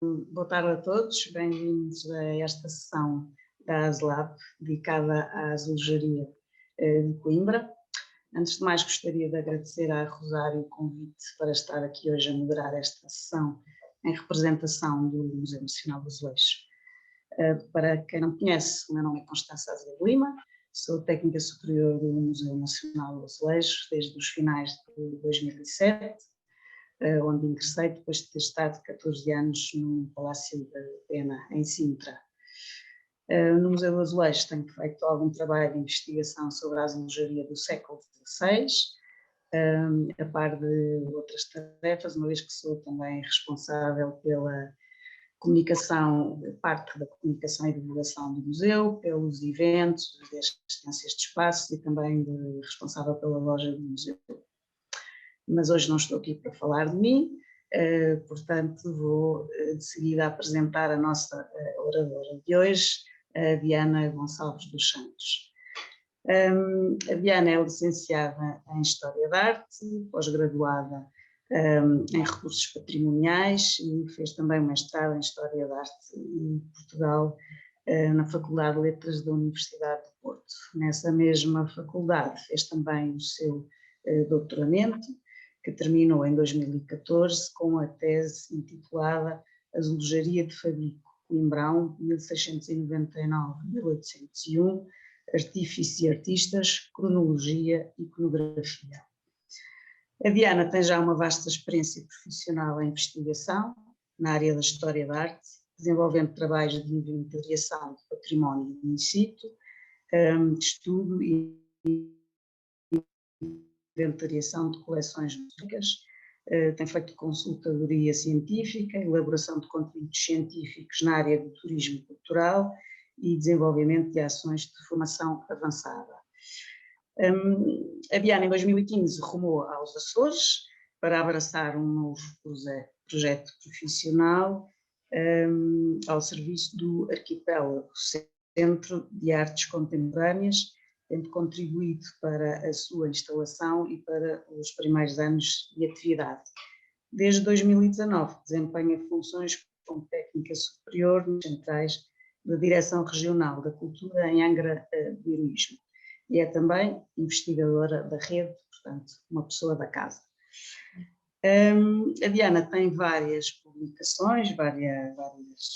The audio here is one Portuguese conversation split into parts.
Boa tarde a todos, bem-vindos a esta sessão da ASLAP, dedicada à azulejaria de Coimbra. Antes de mais, gostaria de agradecer à Rosário o convite para estar aqui hoje a moderar esta sessão em representação do Museu Nacional do Azulejo. Para quem não me conhece, o meu nome é Constança Azevedo Lima, sou técnica superior do Museu Nacional do Azulejo desde os finais de 2007, onde ingressei depois de ter estado 14 anos no Palácio da Pena, em Sintra. No Museu do Azulejo tenho feito algum trabalho de investigação sobre a azulejaria do século XVI, a par de outras tarefas, uma vez que sou também responsável pela comunicação, parte da comunicação e divulgação do museu, pelos eventos, das assistências de espaços e também responsável pela loja do museu. Mas hoje não estou aqui para falar de mim, portanto vou de seguida apresentar a nossa oradora de hoje, a Diana Gonçalves dos Santos. A Diana é licenciada em História da Arte, pós-graduada em Recursos Patrimoniais e fez também um mestrado em História da Arte em Portugal, na Faculdade de Letras da Universidade de Porto. Nessa mesma faculdade fez também o seu doutoramento, que terminou em 2014 com a tese intitulada Azulejaria de Fabrico, Coimbrão, 1699-1801, Artífices e Artistas, Cronologia e Iconografia. A Diana tem já uma vasta experiência profissional em investigação na área da História da Arte, desenvolvendo trabalhos de inventariação de património in situ, de estudo e inventariação de coleções músicas, tem feito consultadoria científica, elaboração de conteúdos científicos na área do turismo cultural e desenvolvimento de ações de formação avançada. A Diana, em 2015, rumou aos Açores para abraçar um novo projeto profissional ao serviço do Arquipélago Centro de Artes Contemporâneas, tendo contribuído para a sua instalação e para os primeiros anos de atividade. Desde 2019 desempenha funções como técnica superior nos centrais da Direção Regional da Cultura em Angra do Heroísmo e é também investigadora da rede, portanto, uma pessoa da casa. A Diana tem várias publicações, várias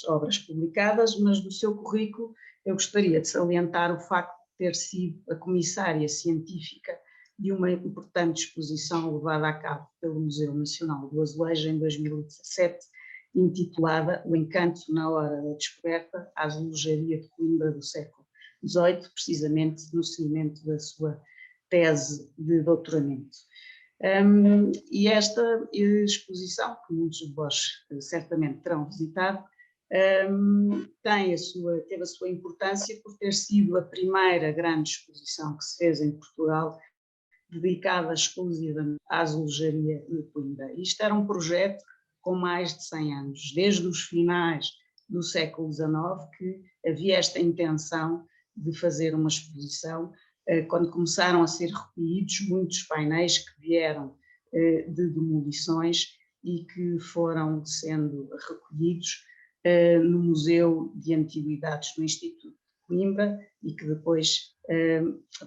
obras publicadas, mas do seu currículo eu gostaria de salientar o facto de ter sido a comissária científica de uma importante exposição levada a cabo pelo Museu Nacional do Azulejo em 2017, intitulada O Encanto na Hora da Descoberta, a azulejaria de Coimbra do século XVIII, precisamente no seguimento da sua tese de doutoramento. E esta exposição, que muitos de vós certamente terão visitado, teve a sua importância por ter sido a primeira grande exposição que se fez em Portugal dedicada exclusivamente à azulejaria de Coimbra. Isto era um projeto com mais de 100 anos, desde os finais do século XIX que havia esta intenção de fazer uma exposição, quando começaram a ser recolhidos muitos painéis que vieram de demolições e que foram sendo recolhidos no Museu de Antiguidades do Instituto de Coimbra e que depois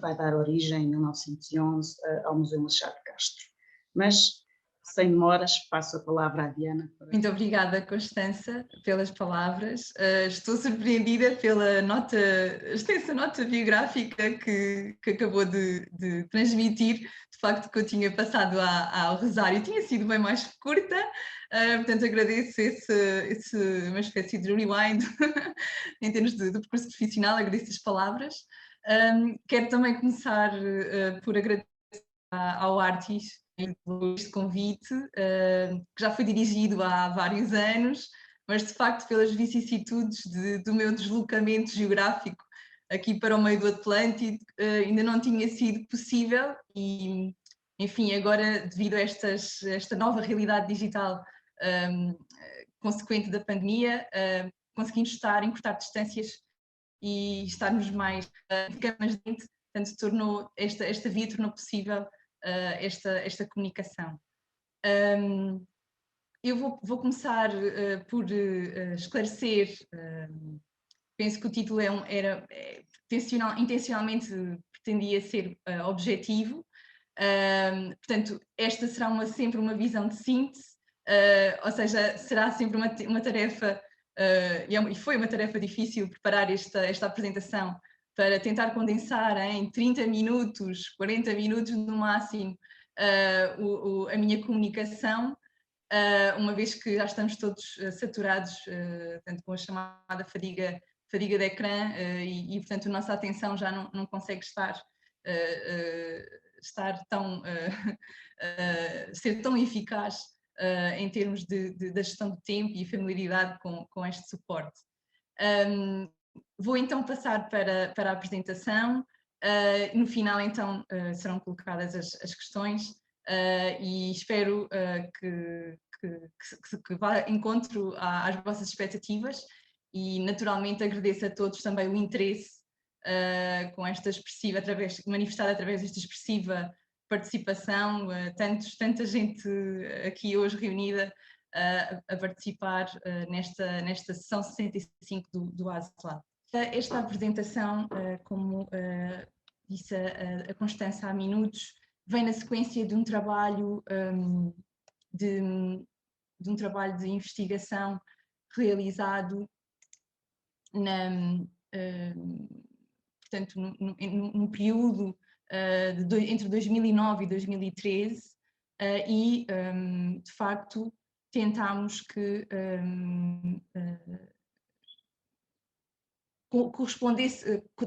vai dar origem, em 1911, ao Museu Machado de Castro. Mas, sem demoras, passo a palavra à Diana. Muito obrigada, Constança, pelas palavras. Estou surpreendida pela extensa nota biográfica que acabou de transmitir. De facto, que eu tinha passado ao Rosário tinha sido bem mais curta, portanto agradeço uma espécie de rewind em termos de percurso profissional, agradeço as palavras. Quero também começar por agradecer ao Artis este convite, que já foi dirigido há vários anos, mas de facto pelas vicissitudes do meu deslocamento geográfico aqui para o meio do Atlântico ainda não tinha sido possível e, enfim, agora devido a esta nova realidade digital consequente da pandemia, conseguimos encurtar distâncias e estarmos mais fisicamente, portanto esta via tornou possível esta comunicação. vou começar por esclarecer. Penso que o título intencionalmente pretendia ser objetivo. Portanto, esta será sempre uma visão de síntese, ou seja, será sempre uma tarefa, e foi uma tarefa difícil preparar esta apresentação, para tentar condensar em 30 minutos, 40 minutos no máximo, a minha comunicação, uma vez que já estamos todos saturados, tanto com a chamada fadiga de ecrã, e portanto a nossa atenção já não consegue estar tão, ser tão eficaz em termos da gestão do tempo e familiaridade com este suporte. Vou então passar para a apresentação. No final, então, serão colocadas as questões, e espero que vá de encontro às vossas expectativas, e naturalmente agradeço a todos também o interesse com esta expressiva, manifestado através desta expressiva participação, tanta gente aqui hoje reunida a participar nesta sessão 65 do ASLab. Esta apresentação, como disse a Constança há minutos, vem na sequência de um trabalho de investigação realizado portanto, no período entre 2009 e 2013, e de facto tentámos que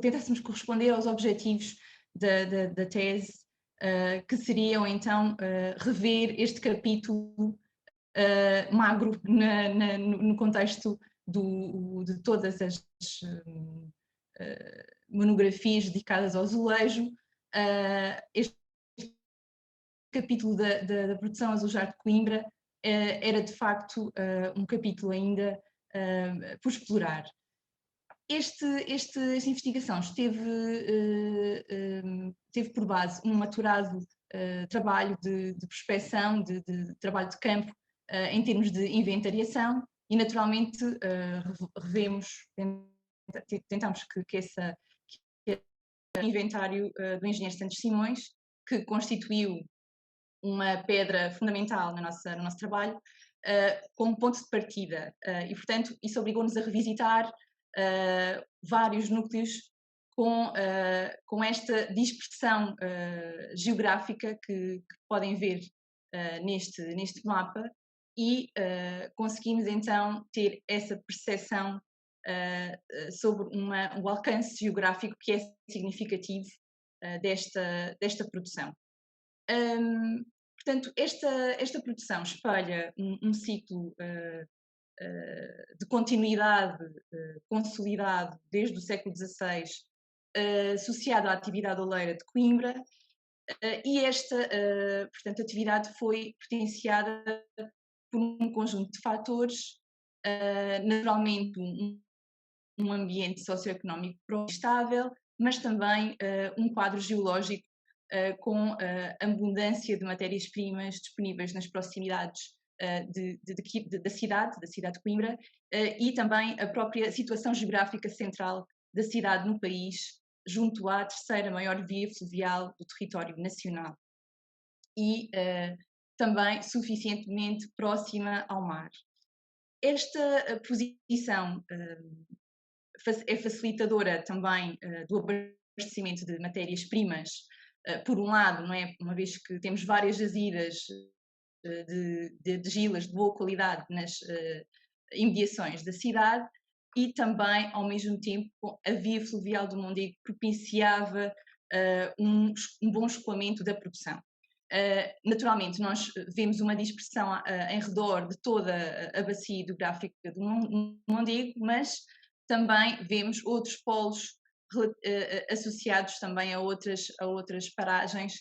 tentássemos corresponder aos objetivos da tese, que seriam então rever este capítulo magro no contexto de todas as monografias dedicadas ao azulejo. Este capítulo da produção azulejar de Coimbra era de facto um capítulo ainda por explorar. Esta investigação teve por base um maturado trabalho de prospecção, de trabalho de campo, em termos de inventariação, e naturalmente tentamos que esse inventário do engenheiro Santos Simões, que constituiu uma pedra fundamental no nosso trabalho, como ponto de partida, e portanto isso obrigou-nos a revisitar vários núcleos com esta dispersão geográfica que podem ver neste mapa, e conseguimos então ter essa percepção sobre o alcance geográfico que é significativo desta produção. Portanto, esta produção espelha um ciclo de continuidade consolidado desde o século XVI, associado à atividade oleira de Coimbra, e esta, portanto, atividade foi potenciada por um conjunto de fatores, naturalmente um ambiente socioeconómico estável, mas também um quadro geológico com abundância de matérias-primas disponíveis nas proximidades da cidade de Coimbra, e também a própria situação geográfica central da cidade no país, junto à terceira maior via fluvial do território nacional, e também suficientemente próxima ao mar. Esta posição é facilitadora também do abastecimento de matérias-primas, por um lado, não é? Uma vez que temos várias jazidas de argilas de boa qualidade nas imediações da cidade, e também, ao mesmo tempo, a via fluvial do Mondego propiciava um bom escoamento da produção. Naturalmente, nós vemos uma dispersão em redor de toda a bacia hidrográfica do Mondego, mas também vemos outros polos associados também a outras paragens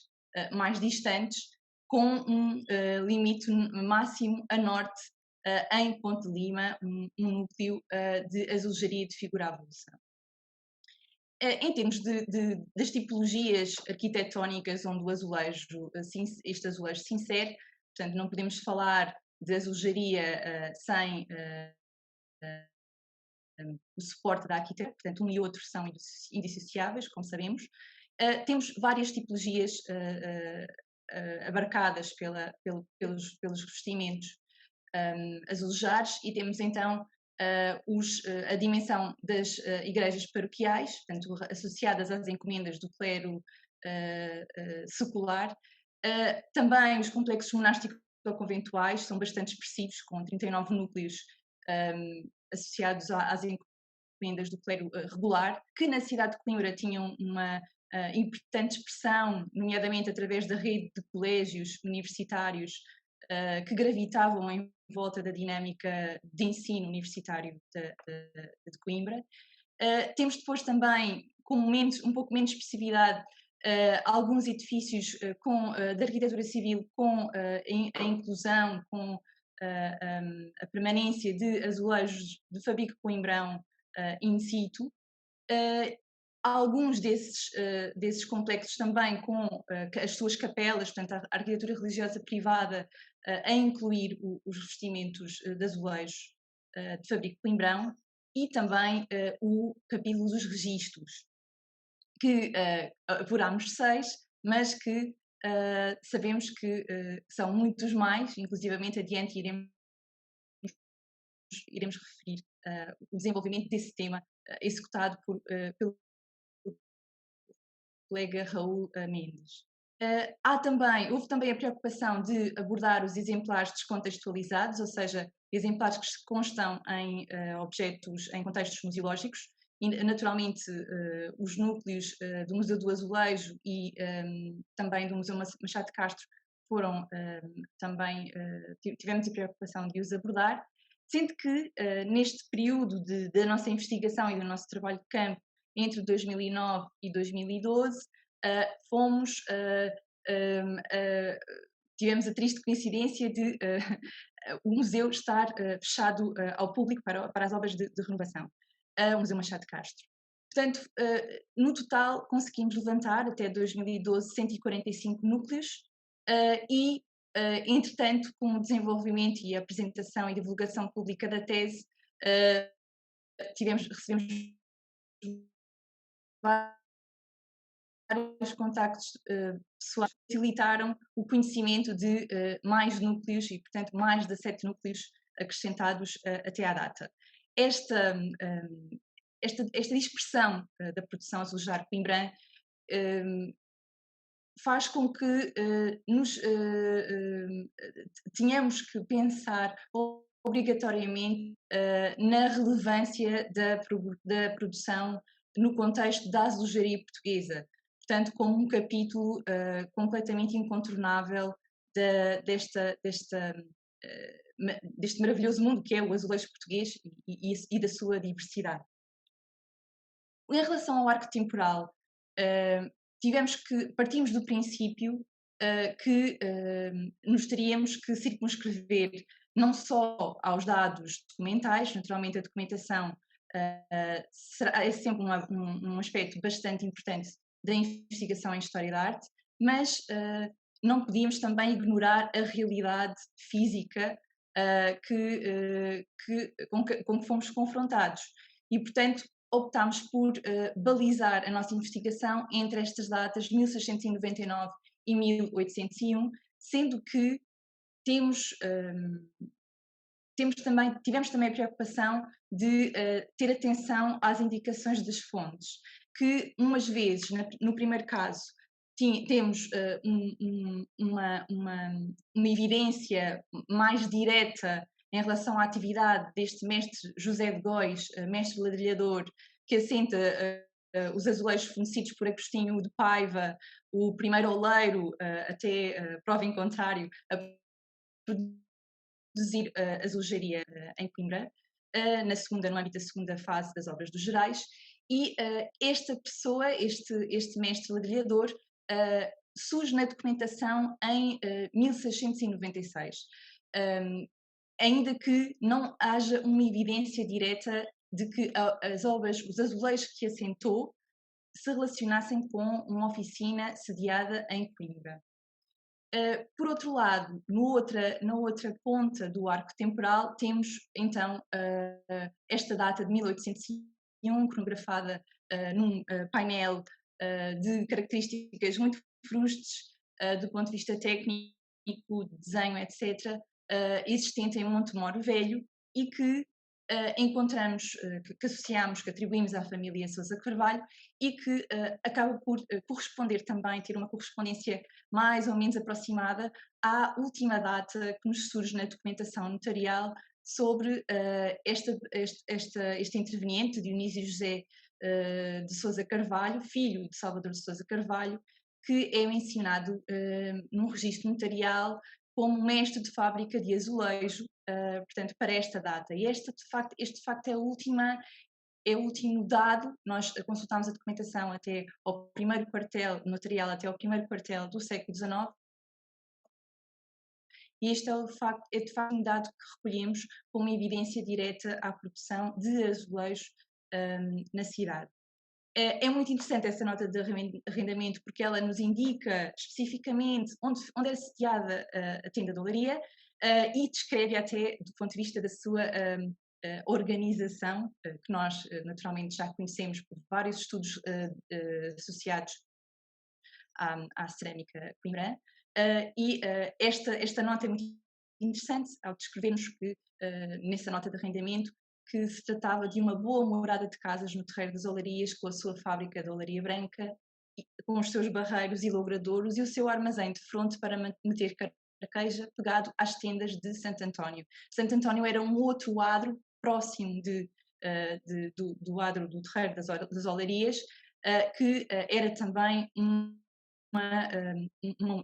mais distantes, com um limite máximo a norte, em Ponte de Lima, um núcleo de azulejaria de figura avulsa. Em termos das tipologias arquitetónicas onde o azulejo, este azulejo se insere, portanto não podemos falar de azulejaria sem o suporte da arquitetura, portanto, um e outro são indissociáveis, como sabemos. Temos várias tipologias abarcadas pelos revestimentos azulejares e temos então a dimensão das igrejas paroquiais, portanto, associadas às encomendas do clero secular. Também os complexos monásticos ou conventuais são bastante expressivos, com 39 núcleos associados às encomendas do clero regular, que na cidade de Coimbra tinham uma importante expressão, nomeadamente através da rede de colégios universitários que gravitavam em volta da dinâmica de ensino universitário de Coimbra. Temos depois também, com um pouco menos expressividade, alguns edifícios de arquitetura civil com a inclusão, com a permanência de azulejos de Fabrico Coimbrão in situ. Alguns desses complexos também com as suas capelas, portanto a arquitetura religiosa privada a incluir os revestimentos de azulejos de Fabrico Coimbrão e também o capítulo dos registros, que apurámos 6, mas que sabemos que são muitos mais, inclusivamente adiante iremos referir o desenvolvimento desse tema executado pelo colega Raul Mendes. Houve também a preocupação de abordar os exemplares descontextualizados, ou seja, exemplares que constam em objetos em contextos museológicos, e naturalmente os núcleos do Museu do Azulejo e também do Museu Machado de Castro foram também, tivemos a preocupação de os abordar, sendo que neste período da nossa investigação e do nosso trabalho de campo, entre 2009 e 2012, tivemos a triste coincidência de o museu estar fechado ao público para as obras de renovação, o Museu Machado de Castro. Portanto, no total conseguimos levantar até 2012 145 núcleos e, entretanto, com o desenvolvimento e a apresentação e divulgação pública da tese, recebemos vários contactos pessoais que facilitaram o conhecimento de mais núcleos e, portanto, mais de 7 núcleos acrescentados até à data. Esta dispersão da produção azulejar coimbrã faz com que tenhamos que pensar obrigatoriamente na relevância da produção no contexto da azulejaria portuguesa, portanto, como um capítulo completamente incontornável deste maravilhoso mundo que é o azulejo português e da sua diversidade. Em relação ao arco temporal, partimos do princípio que nos teríamos que circunscrever não só aos dados documentais, naturalmente a documentação é sempre um aspecto bastante importante da investigação em História da Arte, mas não podíamos também ignorar a realidade física com que fomos confrontados. E, portanto, optámos por balizar a nossa investigação entre estas datas, 1699 e 1801, sendo que tivemos também a preocupação de ter atenção às indicações das fontes, que umas vezes, no primeiro caso, temos uma evidência mais direta em relação à atividade deste mestre José de Góis, mestre ladrilhador, que assenta os azulejos fornecidos por Agostinho de Paiva, o primeiro oleiro, até prova em contrário, a produzir azulejaria em Coimbra, no âmbito da segunda fase das obras dos Gerais, e esta pessoa, este mestre ladrilhador, surge na documentação em 1696, ainda que não haja uma evidência direta de que as obras, os azulejos que assentou, se relacionassem com uma oficina sediada em Coimbra. Por outro lado, na outra ponta do arco temporal, temos então esta data de 1801, cronografada num painel de características muito frustes do ponto de vista técnico, de desenho, etc., existente em Montemor Velho e que encontramos, que associamos, que atribuímos à família Sousa Carvalho e que acaba por corresponder também, ter uma correspondência mais ou menos aproximada à última data que nos surge na documentação notarial sobre este interveniente, Dionísio José de Sousa Carvalho, filho de Salvador de Sousa Carvalho, que é mencionado num registro notarial como mestre de fábrica de azulejo, portanto, para esta data. E este de facto é o último dado. Nós consultámos a documentação até ao primeiro quartel notarial, até ao primeiro quartel do século XIX, e este é de facto um dado que recolhemos como evidência direta à produção de azulejo na cidade. É muito interessante essa nota de arrendamento porque ela nos indica especificamente onde era sediada a tenda de olaria e descreve até do ponto de vista da sua organização, que nós naturalmente já conhecemos por vários estudos associados à cerâmica coimbrã, e esta nota é muito interessante ao descrevermos que nessa nota de arrendamento que se tratava de uma boa morada de casas no Terreiro das Olarias, com a sua fábrica de olaria branca, com os seus barreiros e logradouros e o seu armazém de fronte para meter carqueja pegado às tendas de Santo António. Santo António era um outro adro próximo do adro do Terreiro das Olarias, que era também uma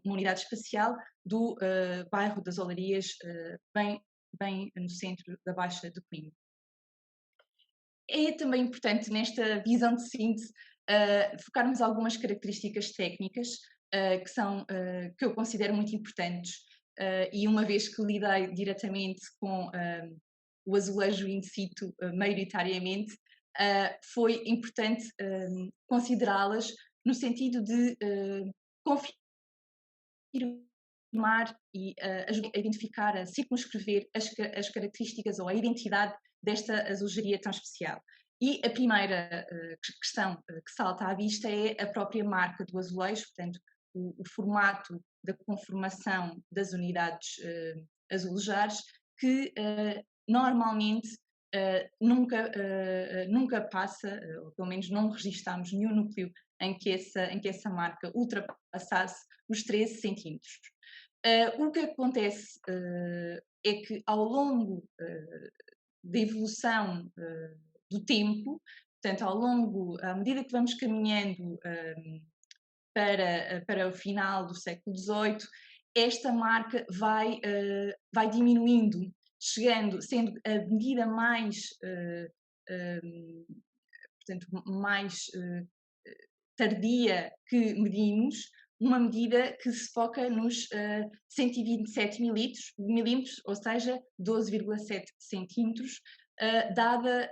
unidade espacial do bairro das Olarias, bem no centro da Baixa de Coimbra. É também importante nesta visão de síntese focarmos algumas características técnicas que eu considero muito importantes e uma vez que lidei diretamente com o azulejo in situ maioritariamente, foi importante considerá-las no sentido de confirmar e a identificar, a circunscrever as características ou a identidade desta azulejaria tão especial. E a primeira questão que salta à vista é a própria marca do azulejo, portanto, o formato da conformação das unidades azulejares, que normalmente nunca passa, ou pelo menos não registamos nenhum núcleo em que essa marca ultrapassasse os 13 centímetros. O que acontece é que ao longo da evolução do tempo, portanto, à medida que vamos caminhando para o final do século XVIII, esta marca vai diminuindo, sendo a medida mais, portanto, mais tardia que medimos, uma medida que se foca nos 127 milímetros, ou seja, 12,7 centímetros, dada,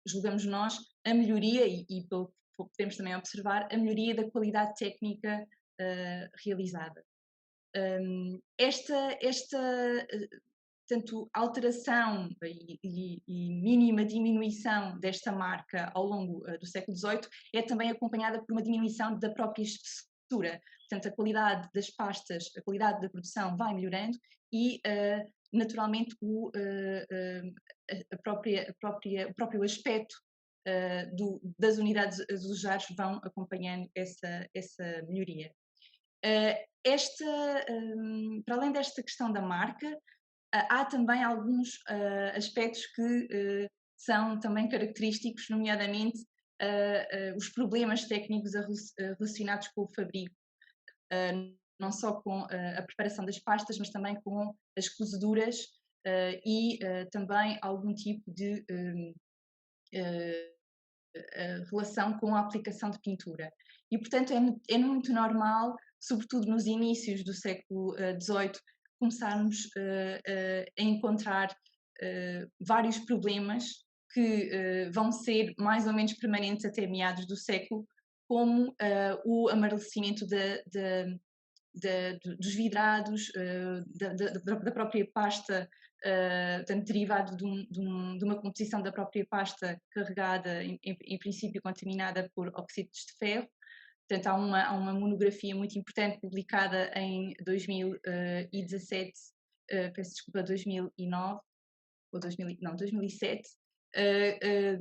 julgamos nós, a melhoria, e pelo que podemos também observar, a melhoria da qualidade técnica realizada. Portanto, alteração e mínima diminuição desta marca ao longo do século XVIII é também acompanhada por uma diminuição da própria espessura. Portanto, a qualidade das pastas, a qualidade da produção vai melhorando e, naturalmente, o próprio aspecto das unidades azulejares vão acompanhando essa melhoria. Para além desta questão da marca, há também alguns aspectos que são também característicos, nomeadamente os problemas técnicos relacionados com o fabrico, não só com a preparação das pastas, mas também com as cozeduras e também algum tipo de relação com a aplicação de pintura. E, portanto, é muito normal, sobretudo nos inícios do século XVIII, começarmos a encontrar vários problemas que vão ser mais ou menos permanentes até meados do século, como o amarelecimento dos vidrados, da própria pasta, portanto, derivado de uma composição da própria pasta carregada, em princípio contaminada por óxidos de ferro. Portanto, há uma monografia muito importante publicada em 2017, peço desculpa, 2009, ou 2007,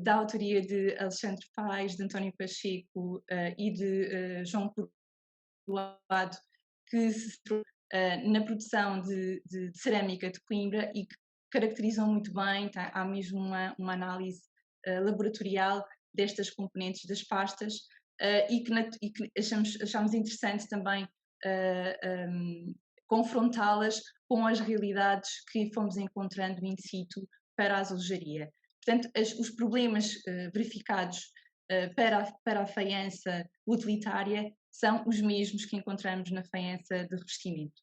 da autoria de Alexandre Paes, de António Pacheco e de João Curvado, que se centrou na produção de cerâmica de Coimbra e que caracterizam muito bem, tá? Há mesmo uma análise laboratorial destas componentes das pastas e que achamos interessante também confrontá-las com as realidades que fomos encontrando in situ para a azulejaria. Portanto, os problemas verificados para a faiança utilitária são os mesmos que encontramos na faiança de revestimento.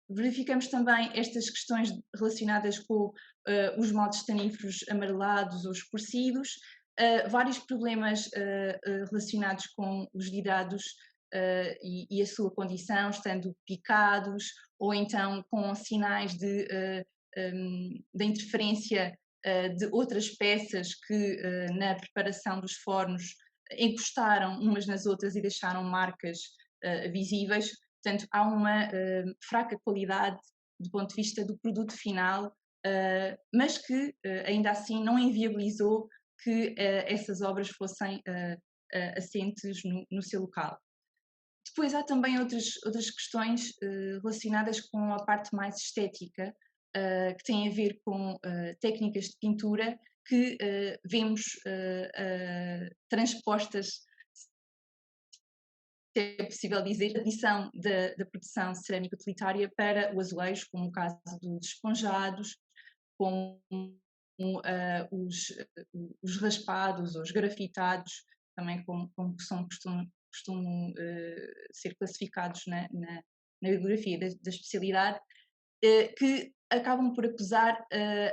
Verificamos também estas questões relacionadas com os moldes taníferos amarelados ou escurecidos, vários problemas relacionados com os vidrados e a sua condição, estando picados, ou então com sinais da interferência de outras peças que na preparação dos fornos encostaram umas nas outras e deixaram marcas visíveis. Portanto, há uma fraca qualidade do ponto de vista do produto final, mas que ainda assim não inviabilizou que essas obras fossem assentes no seu local. Depois há também outras questões relacionadas com a parte mais estética, que têm a ver com técnicas de pintura que vemos transpostas, se é possível dizer, a adição da produção cerâmica utilitária para o azulejo, como o caso dos esponjados, como os raspados ou os grafitados, também como costumam ser classificados na bibliografia da especialidade, que acabam por acusar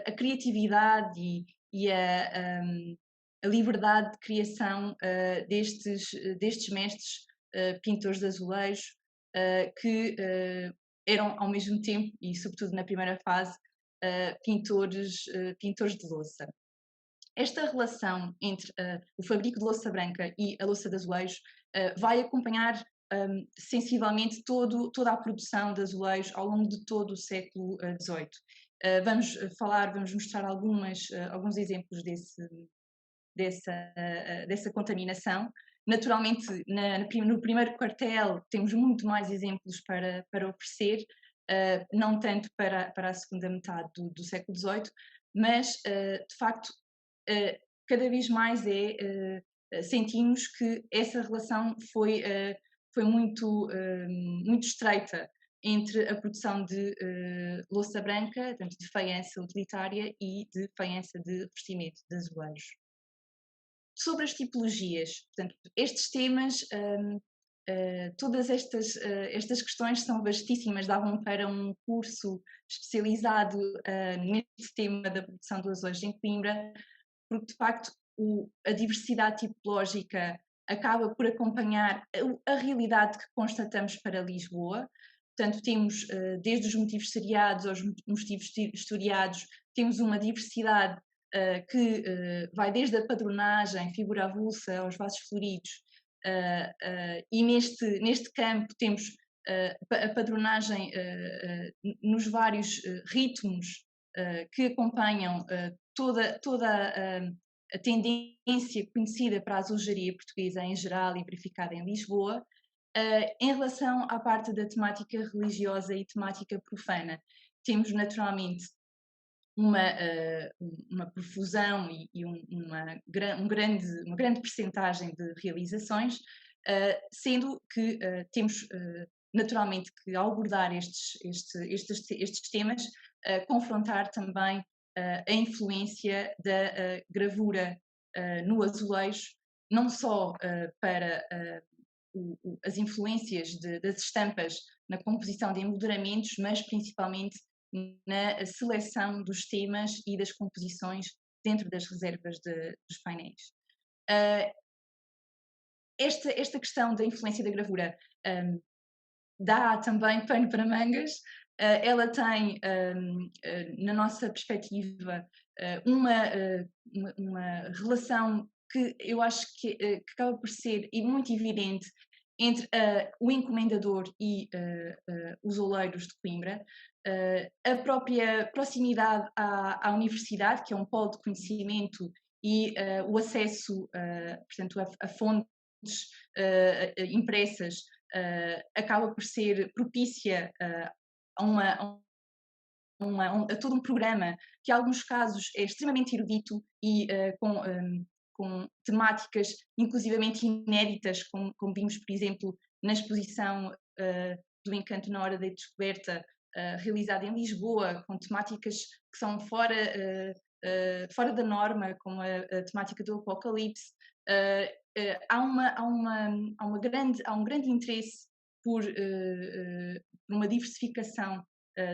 a criatividade e a liberdade de criação destes mestres pintores de azulejo, que eram ao mesmo tempo, e sobretudo na primeira fase, pintores de louça. Esta relação entre o fabrico de louça branca e a louça de azulejo vai acompanhar sensivelmente toda a produção de azulejos ao longo de todo o século XVIII. Vamos mostrar alguns exemplos dessa contaminação. Naturalmente, no primeiro quartel temos muito mais exemplos para oferecer, não tanto para a segunda metade do século XVIII, mas, de facto, cada vez mais sentimos que essa relação foi muito estreita entre a produção de louça branca, portanto, de faiança utilitária, e de faiança de revestimento de azulejos. Sobre as tipologias, portanto, estes temas, todas estas questões são vastíssimas, davam para um curso especializado neste tema da produção do azulejo em Coimbra, porque de facto a diversidade tipológica acaba por acompanhar a realidade que constatamos para Lisboa. Portanto, temos desde os motivos seriados aos motivos historiados, temos uma diversidade que vai desde a padronagem, figura avulsa, aos vasos floridos, e neste campo temos a padronagem nos vários ritmos que acompanham toda a tendência conhecida para a azulejaria portuguesa em geral e verificada em Lisboa. Em relação à parte da temática religiosa e temática profana, temos naturalmente uma profusão e uma grande percentagem de realizações, sendo que temos naturalmente que, ao abordar estes temas, confrontar também a influência da gravura no azulejo, não só para as influências das estampas na composição de emoldramentos, mas principalmente na seleção dos temas e das composições dentro das reservas dos painéis. Esta questão da influência da gravura dá também pano para mangas. Ela tem, na nossa perspectiva, uma relação que eu acho que acaba por ser muito evidente entre o encomendador e os oleiros de Coimbra. A própria proximidade à universidade, que é um polo de conhecimento, e o acesso, portanto, a fontes impressas, acaba por ser propícia a todo um programa que, em alguns casos, é extremamente erudito e com temáticas inclusivamente inéditas, como vimos, por exemplo, na exposição do Encanto na Hora da Descoberta, realizada em Lisboa, com temáticas que são fora da norma, como a temática do Apocalipse. Há um grande interesse por uma diversificação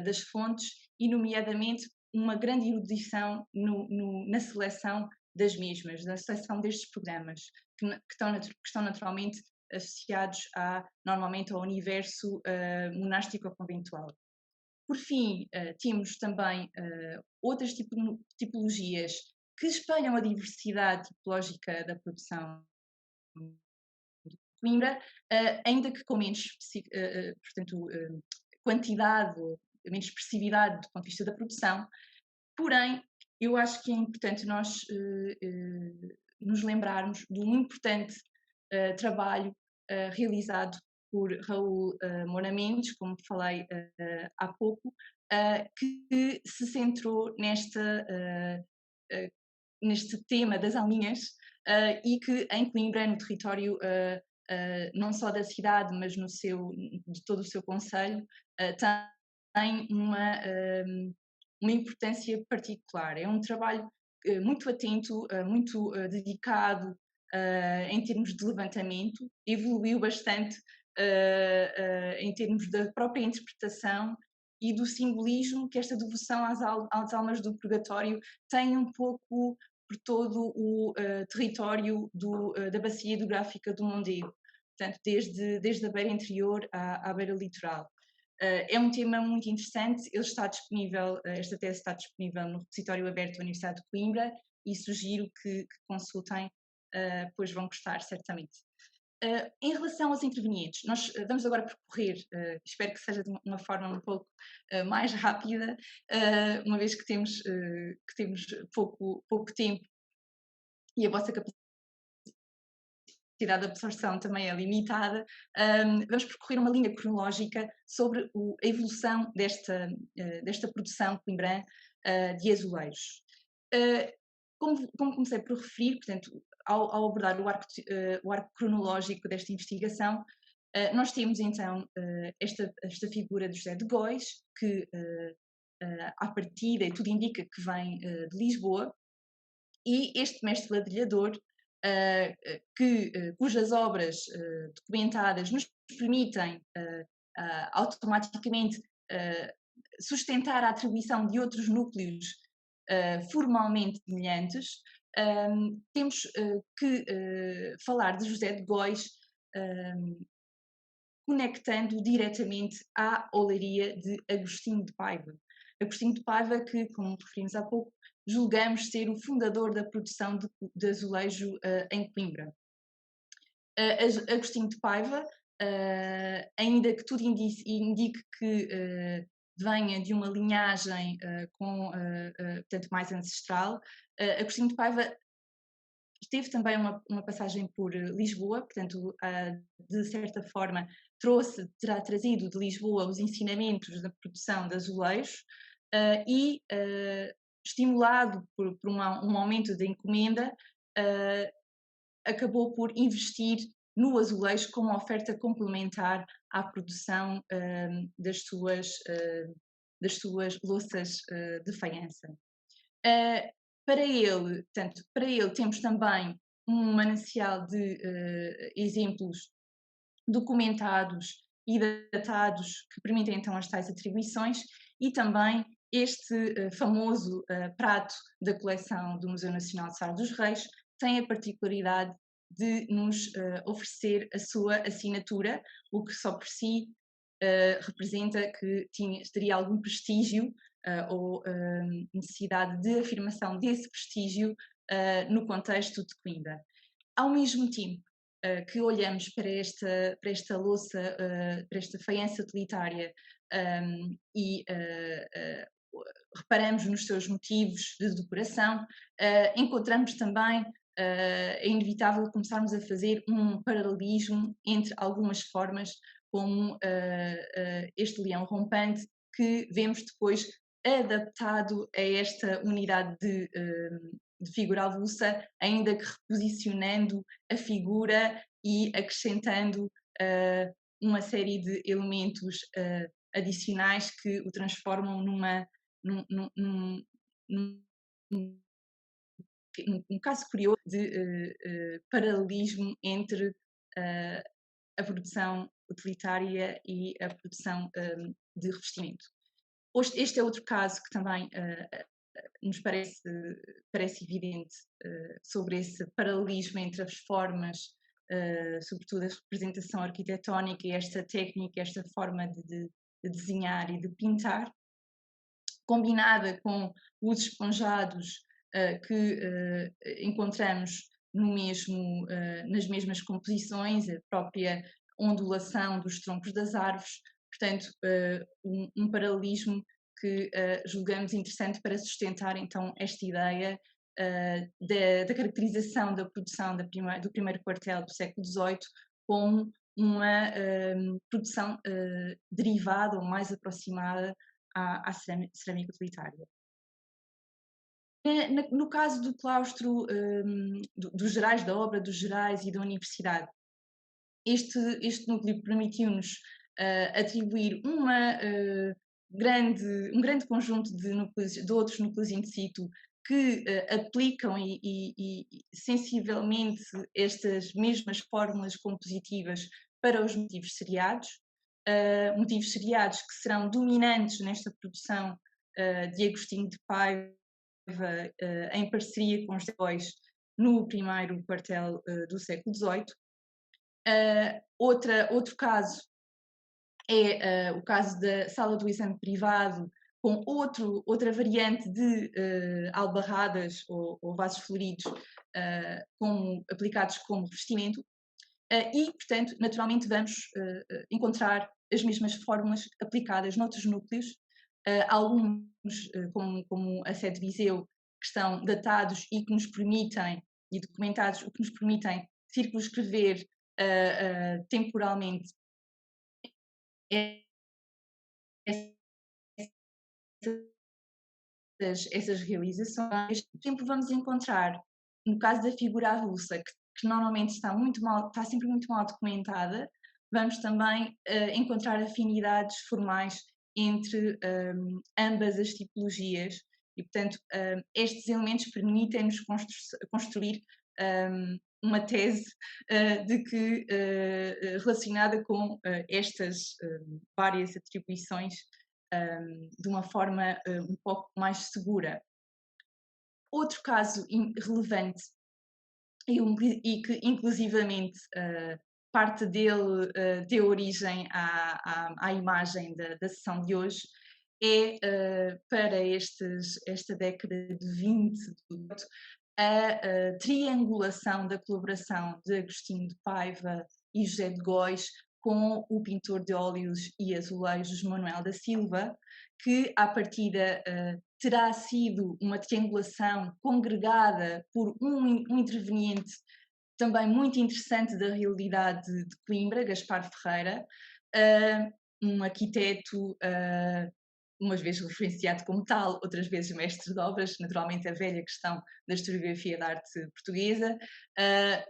das fontes e, nomeadamente, uma grande erudição na seleção das mesmas, na seleção destes programas, que estão naturalmente associados normalmente ao universo monástico ou conventual. Por fim, temos também outras tipologias que espelham a diversidade tipológica da produção de Coimbra, ainda que com menos portanto, quantidade, menos expressividade do ponto de vista da produção. Porém, eu acho que é importante nós nos lembrarmos de um importante trabalho realizado por Raul Moura Mendes, como falei há pouco, que se centrou neste tema das alminhas e que em Coimbra, no território não só da cidade, mas de todo o seu concelho, tem uma importância particular. É um trabalho muito atento, muito dedicado em termos de levantamento, evoluiu bastante em termos da própria interpretação e do simbolismo que esta devoção às almas do purgatório tem um pouco por todo o território da bacia hidrográfica do Mondego, portanto, desde a beira interior à beira litoral. É um tema muito interessante, esta tese está disponível no repositório aberto da Universidade de Coimbra e sugiro que consultem, pois vão gostar certamente. Em relação aos intervenientes, nós vamos agora percorrer, espero que seja de uma forma um pouco mais rápida, uma vez que temos pouco tempo e a vossa capacidade de absorção também é limitada. Vamos percorrer uma linha cronológica sobre a evolução desta produção coimbrã de azulejos. Como comecei por referir, portanto, ao abordar o arco cronológico desta investigação, nós temos então esta figura de José de Góis, que à partida, e tudo indica que vem de Lisboa, e este mestre ladrilhador, cujas obras documentadas nos permitem automaticamente sustentar a atribuição de outros núcleos formalmente semelhantes, temos que falar de José de Góis conectando diretamente à olaria de Agostinho de Paiva. Agostinho de Paiva que, como referimos há pouco, julgamos ser o fundador da produção de azulejo em Coimbra. Agostinho de Paiva, ainda que tudo indique que venha de uma linhagem portanto, mais ancestral, Agostinho de Paiva teve também uma passagem por Lisboa, portanto, de certa forma, terá trazido de Lisboa os ensinamentos da produção de azulejos e, estimulado por um aumento da encomenda, acabou por investir no azulejo como oferta complementar à produção das suas louças de faiança. Para ele temos também um manancial de exemplos documentados e datados que permitem então as tais atribuições e também este famoso prato da coleção do Museu Nacional de Sá dos Reis tem a particularidade de nos oferecer a sua assinatura, o que só por si representa que teria algum prestígio ou necessidade de afirmação desse prestígio no contexto de Coimbra. Ao mesmo tempo que olhamos para esta louça, para esta faiança utilitária e reparamos nos seus motivos de decoração, encontramos também é inevitável começarmos a fazer um paralelismo entre algumas formas, como este leão rompante, que vemos depois adaptado a esta unidade de figura avulsa, ainda que reposicionando a figura e acrescentando uma série de elementos adicionais que o transformam num caso curioso de paralelismo entre a produção utilitária e a produção de revestimento. Este é outro caso que também nos parece evidente sobre esse paralelismo entre as formas, sobretudo a representação arquitetónica e esta técnica, esta forma de desenhar e de pintar, combinada com os esponjados que encontramos nas mesmas composições, a própria ondulação dos troncos das árvores, portanto, um paralelismo que julgamos interessante para sustentar então esta ideia da caracterização da produção do primeiro quartel do século XVIII como uma produção derivada ou mais aproximada à cerâmica utilitária. No caso do claustro dos Gerais, da obra dos Gerais e da Universidade, este núcleo permitiu-nos atribuir um grande conjunto de outros núcleos in situ que aplicam e sensivelmente estas mesmas fórmulas compositivas para os motivos seriados, que serão dominantes nesta produção de Agostinho de Paiva em parceria com os depois no primeiro quartel do século XVIII. Outro caso é o caso da sala do exame privado, com outra variante de albarradas ou vasos floridos aplicados como revestimento. E, portanto, naturalmente vamos encontrar as mesmas fórmulas aplicadas noutros núcleos, alguns, como a sede de Viseu, que estão datados e que nos permitem, e documentados, o que nos permitem circunscrever temporalmente essas realizações. Por exemplo, vamos encontrar, no caso da figura avulsa, que normalmente está sempre muito mal documentada, vamos também encontrar afinidades formais entre ambas as tipologias e, portanto, estes elementos permitem-nos construir uma tese relacionada com estas várias atribuições de uma forma um pouco mais segura. Outro caso relevante e que inclusivamente parte dele deu origem à imagem da sessão de hoje é para esta década de 20 a triangulação da colaboração de Agostinho de Paiva e José de Góis com o pintor de óleos e azulejos Manuel da Silva, que à partida terá sido uma triangulação congregada por um interveniente também muito interessante da realidade de Coimbra, Gaspar Ferreira, um arquiteto umas vezes referenciado como tal, outras vezes mestre de obras, naturalmente a velha questão da historiografia da arte portuguesa,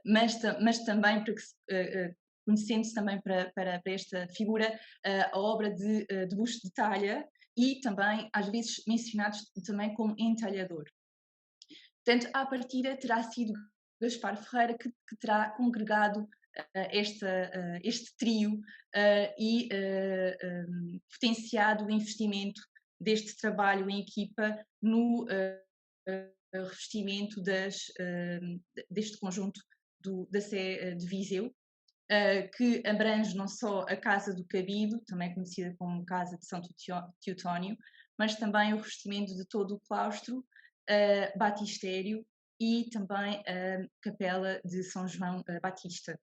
mas também conhecendo-se também para esta figura a obra de Busto de Talha e também às vezes mencionados também como entalhador. Portanto, à partida terá sido Gaspar Ferreira que terá congregado este trio e potenciado o investimento deste trabalho em equipa no revestimento deste conjunto da Sé de Viseu. que abrange não só a Casa do Cabido, também conhecida como Casa de São Teutónio, mas também o revestimento de todo o claustro, batistério e também a Capela de São João Batista.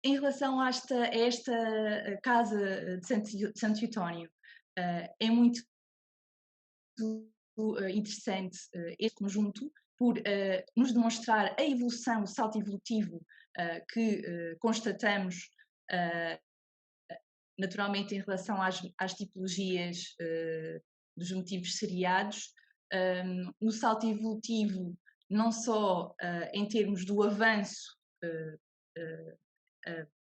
Em relação a esta Casa de Santo Teutónio, é muito interessante este conjunto por nos demonstrar a evolução, o salto evolutivo que constatamos naturalmente em relação às tipologias dos motivos seriados, o salto evolutivo não só em termos do avanço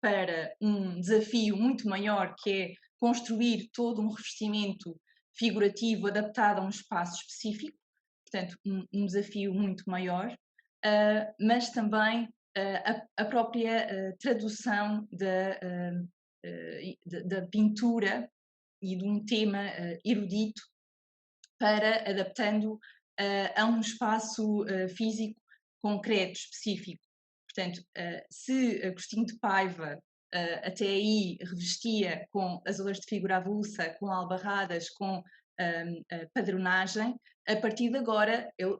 para um desafio muito maior, que é construir todo um revestimento figurativo adaptado a um espaço específico, portanto um desafio muito maior, mas também a própria tradução da pintura e de um tema erudito para adaptando a um espaço físico concreto, específico. Portanto, se Agostinho de Paiva até aí revestia com azulejos de figura avulsa, com albarradas, com padronagem, a partir de agora ele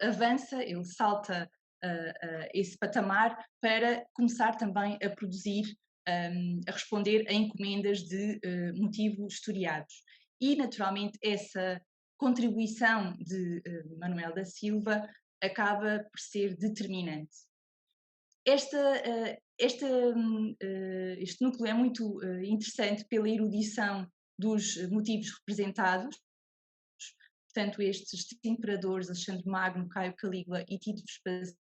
avança, ele salta esse patamar para começar também a produzir, a responder a encomendas de motivos historiados. E, naturalmente, essa contribuição de Manuel da Silva acaba por ser determinante. Este núcleo é muito interessante pela erudição dos motivos representados, portanto estes imperadores, Alexandre Magno, Caio Calígula e Tito Vespasiano,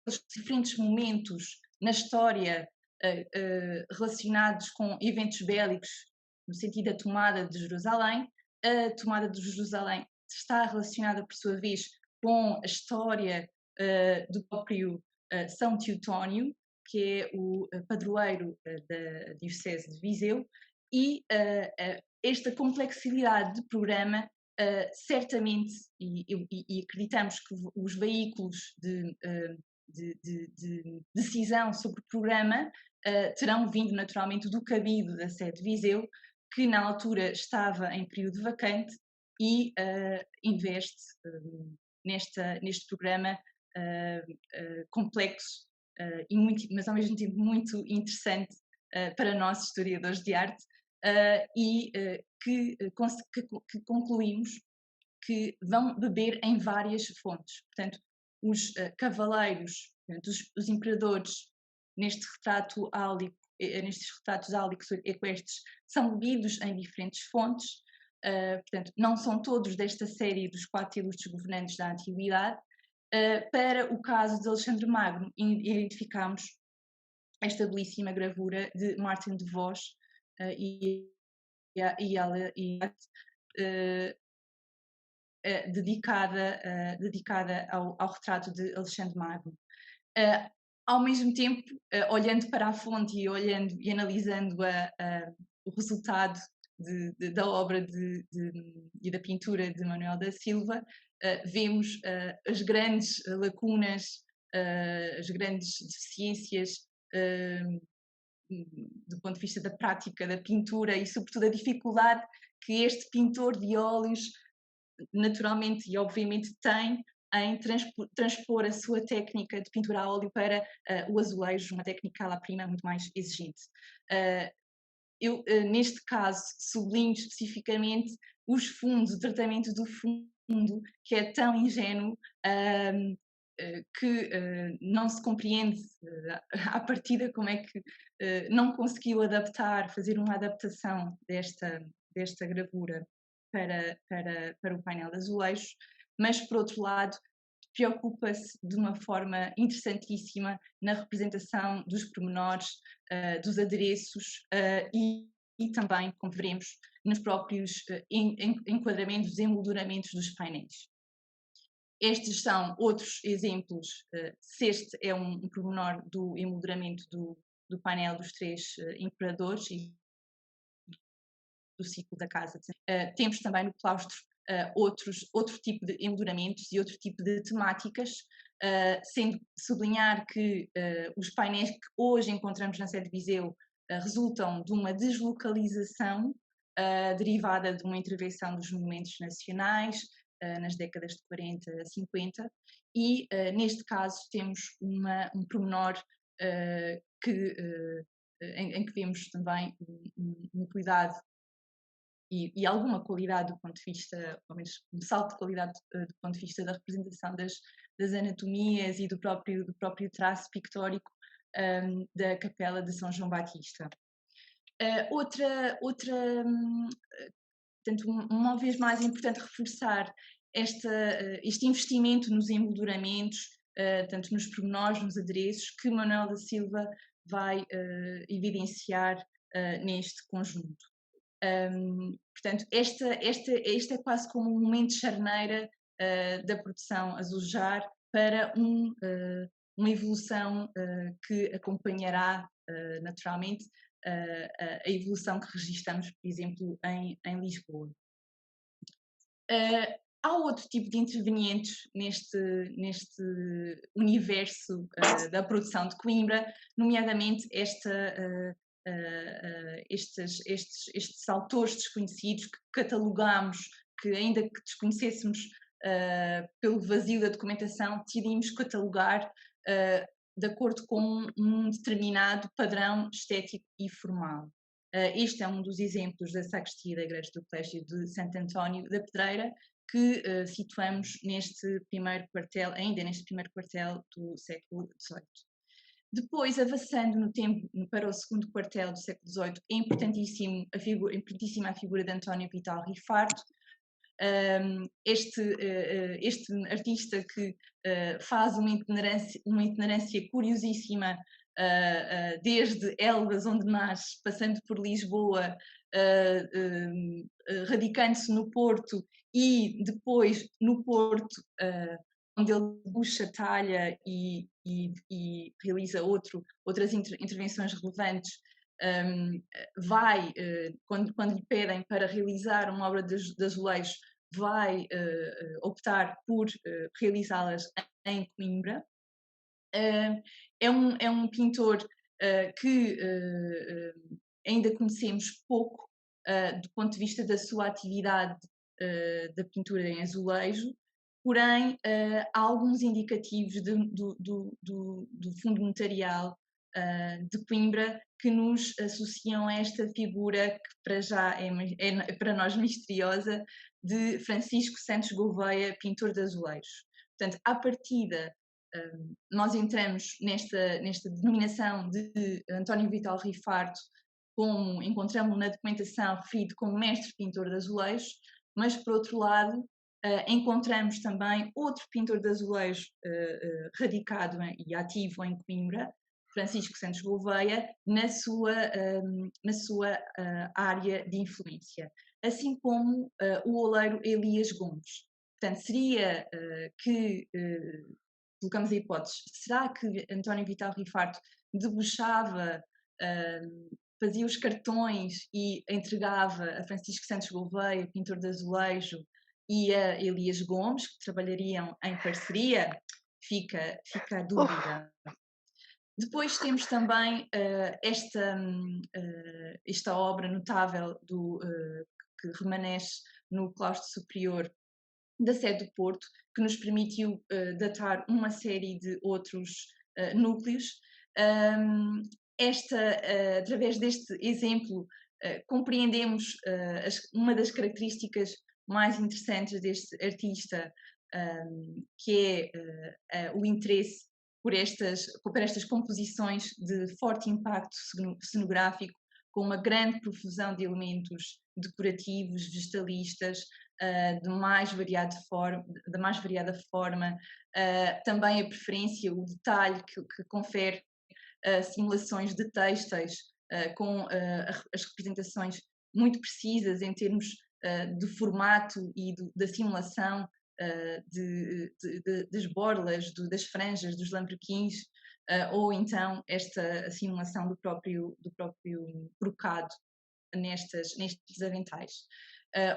os diferentes momentos na história relacionados com eventos bélicos, no sentido da tomada de Jerusalém. A tomada de Jerusalém está relacionada, por sua vez, com a história do próprio São Teutónio, que é o padroeiro da Diocese de Viseu, e esta complexidade de programa certamente, e acreditamos que os veículos de decisão sobre o programa terão vindo naturalmente do cabido da sede de Viseu, que na altura estava em período vacante e investe neste programa complexo, mas ao mesmo tempo muito interessante para nós historiadores de arte, e que concluímos que vão beber em várias fontes. Portanto, os cavaleiros, portanto, os imperadores nestes retratos áulicos equestres são bebidos em diferentes fontes. Portanto, não são todos desta série dos 4 ilustres governantes da Antiguidade. Para o caso de Alexandre Magno, identificamos esta belíssima gravura de Martin de Vos dedicada ao retrato de Alexandre Magno. Ao mesmo tempo, olhando para a fonte e analisando o resultado da obra e da pintura de Manuel da Silva, vemos as grandes lacunas, as grandes deficiências do ponto de vista da prática da pintura e, sobretudo, a dificuldade que este pintor de óleos naturalmente e obviamente tem em transpor a sua técnica de pintura a óleo para o azulejo, uma técnica à la prima muito mais exigente. Eu, neste caso, sublinho especificamente os fundos, o tratamento do fundo, que é tão ingênuo que não se compreende à partida como é que não conseguiu fazer uma adaptação desta gravura para o painel de azulejos, mas, por outro lado, preocupa-se de uma forma interessantíssima na representação dos pormenores, dos adereços e também, como veremos, nos próprios enquadramentos, demolduramentos dos painéis. Estes são outros exemplos, se este é um pormenor do emolduramento do painel dos 3 imperadores e do ciclo da casa. Temos também no claustro outro tipo de emolduramentos e outro tipo de temáticas, sendo sublinhar que os painéis que hoje encontramos na sede de Viseu resultam de uma deslocalização derivada de uma intervenção dos monumentos nacionais nas décadas de 40 a 50 e neste caso temos um pormenor em que vemos também um cuidado e alguma qualidade do ponto de vista, pelo menos um salto de qualidade do ponto de vista da representação das anatomias e do próprio traço pictórico da Capela de São João Batista. Portanto, uma vez mais é importante reforçar este investimento nos emolduramentos, tanto nos pormenores, nos adereços, que Manuel da Silva vai evidenciar neste conjunto. Portanto, este é quase como um momento de charneira da produção azulejar para uma evolução que acompanhará naturalmente a evolução que registramos, por exemplo, em Lisboa. Há outro tipo de intervenientes neste universo da produção de Coimbra, nomeadamente estes autores desconhecidos que catalogamos, que ainda que desconhecêssemos pelo vazio da documentação, decidimos catalogar de acordo com um determinado padrão estético e formal. Este é um dos exemplos da sacristia da Igreja do Colégio de Santo António da Pedreira, que situamos ainda neste primeiro quartel do século XVIII. Depois, avançando no tempo para o segundo quartel do século XVIII, é importantíssima a figura de António Vital Rifardo, este artista que faz uma itinerância curiosíssima desde Elvas, onde nasce, passando por Lisboa, radicando-se no Porto e depois no Porto, onde ele debuxa talha e realiza outras intervenções relevantes. Quando lhe pedem para realizar uma obra de azulejos, vai optar por realizá-las em Coimbra. É um pintor que ainda conhecemos pouco do ponto de vista da sua atividade da pintura em azulejo, porém há alguns indicativos do fundo notarial de Coimbra que nos associam a esta figura que para já é para nós misteriosa, de Francisco Santos Gouveia, pintor de azulejos. Portanto, à partida, nós entramos nesta denominação de António Vital Rifardo, como encontramos na documentação referido como mestre pintor de azulejos, mas por outro lado encontramos também outro pintor de azulejos radicado e ativo em Coimbra, Francisco Santos Gouveia, na sua área de influência, assim como o oleiro Elias Gomes. Portanto, seria que, colocamos a hipótese, será que António Vital Rifardo debuxava, fazia os cartões e entregava a Francisco Santos Gouveia, pintor de azulejo, e a Elias Gomes, que trabalhariam em parceria? Fica a dúvida. Depois temos também esta obra notável que remanesce no claustro superior da sede do Porto, que nos permitiu datar uma série de outros núcleos. Através deste exemplo, compreendemos uma das características mais interessantes deste artista, que é o interesse por estas composições de forte impacto cenográfico, com uma grande profusão de elementos decorativos, vegetalistas, da mais variada forma, também a preferência, o detalhe que confere simulações de têxteis, com as representações muito precisas em termos de formato e da simulação das borlas, das franjas, dos lambrequins, ou então esta simulação do próprio brocado. nestes aventais.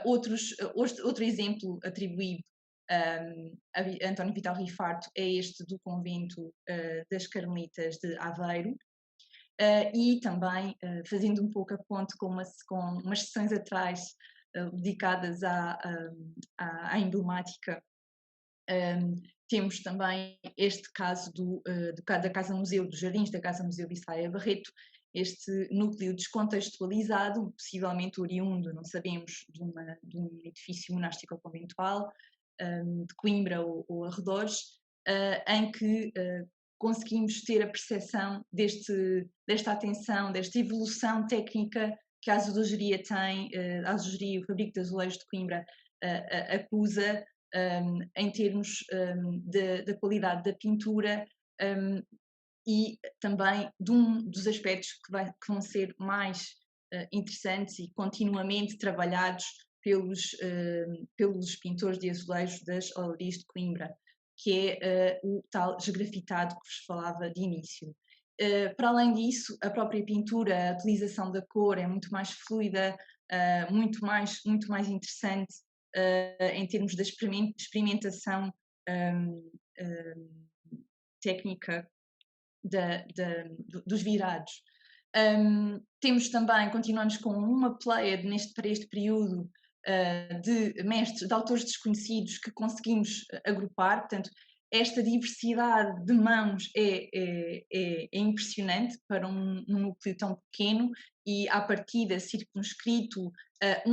Outro exemplo atribuído a António Vital Rifarto é este do convento das Carmelitas de Aveiro, e também fazendo um pouco a ponte com umas sessões atrás dedicadas à emblemática. Temos também este caso da Casa Museu, dos Jardins da Casa Museu Bissaia Barreto, este núcleo descontextualizado, possivelmente oriundo, não sabemos, de um edifício monástico ou conventual, de Coimbra ou arredores, em que conseguimos ter a percepção desta atenção, desta evolução técnica que a azulejaria tem, a azulejaria e o fabrico de azulejos de Coimbra acusa, em termos da qualidade da pintura, e também dos aspectos que vão ser mais interessantes e continuamente trabalhados pelos pintores de azulejos das Olarias de Coimbra, que é o tal esgrafitado que vos falava de início. Para além disso, a própria pintura, a utilização da cor é muito mais fluida, muito mais interessante em termos da experimentação técnica dos virados. Continuamos com uma pleiade para este período de autores desconhecidos que conseguimos agrupar. Portanto, esta diversidade de mãos é impressionante para um núcleo tão pequeno e, à partida, circunscrito a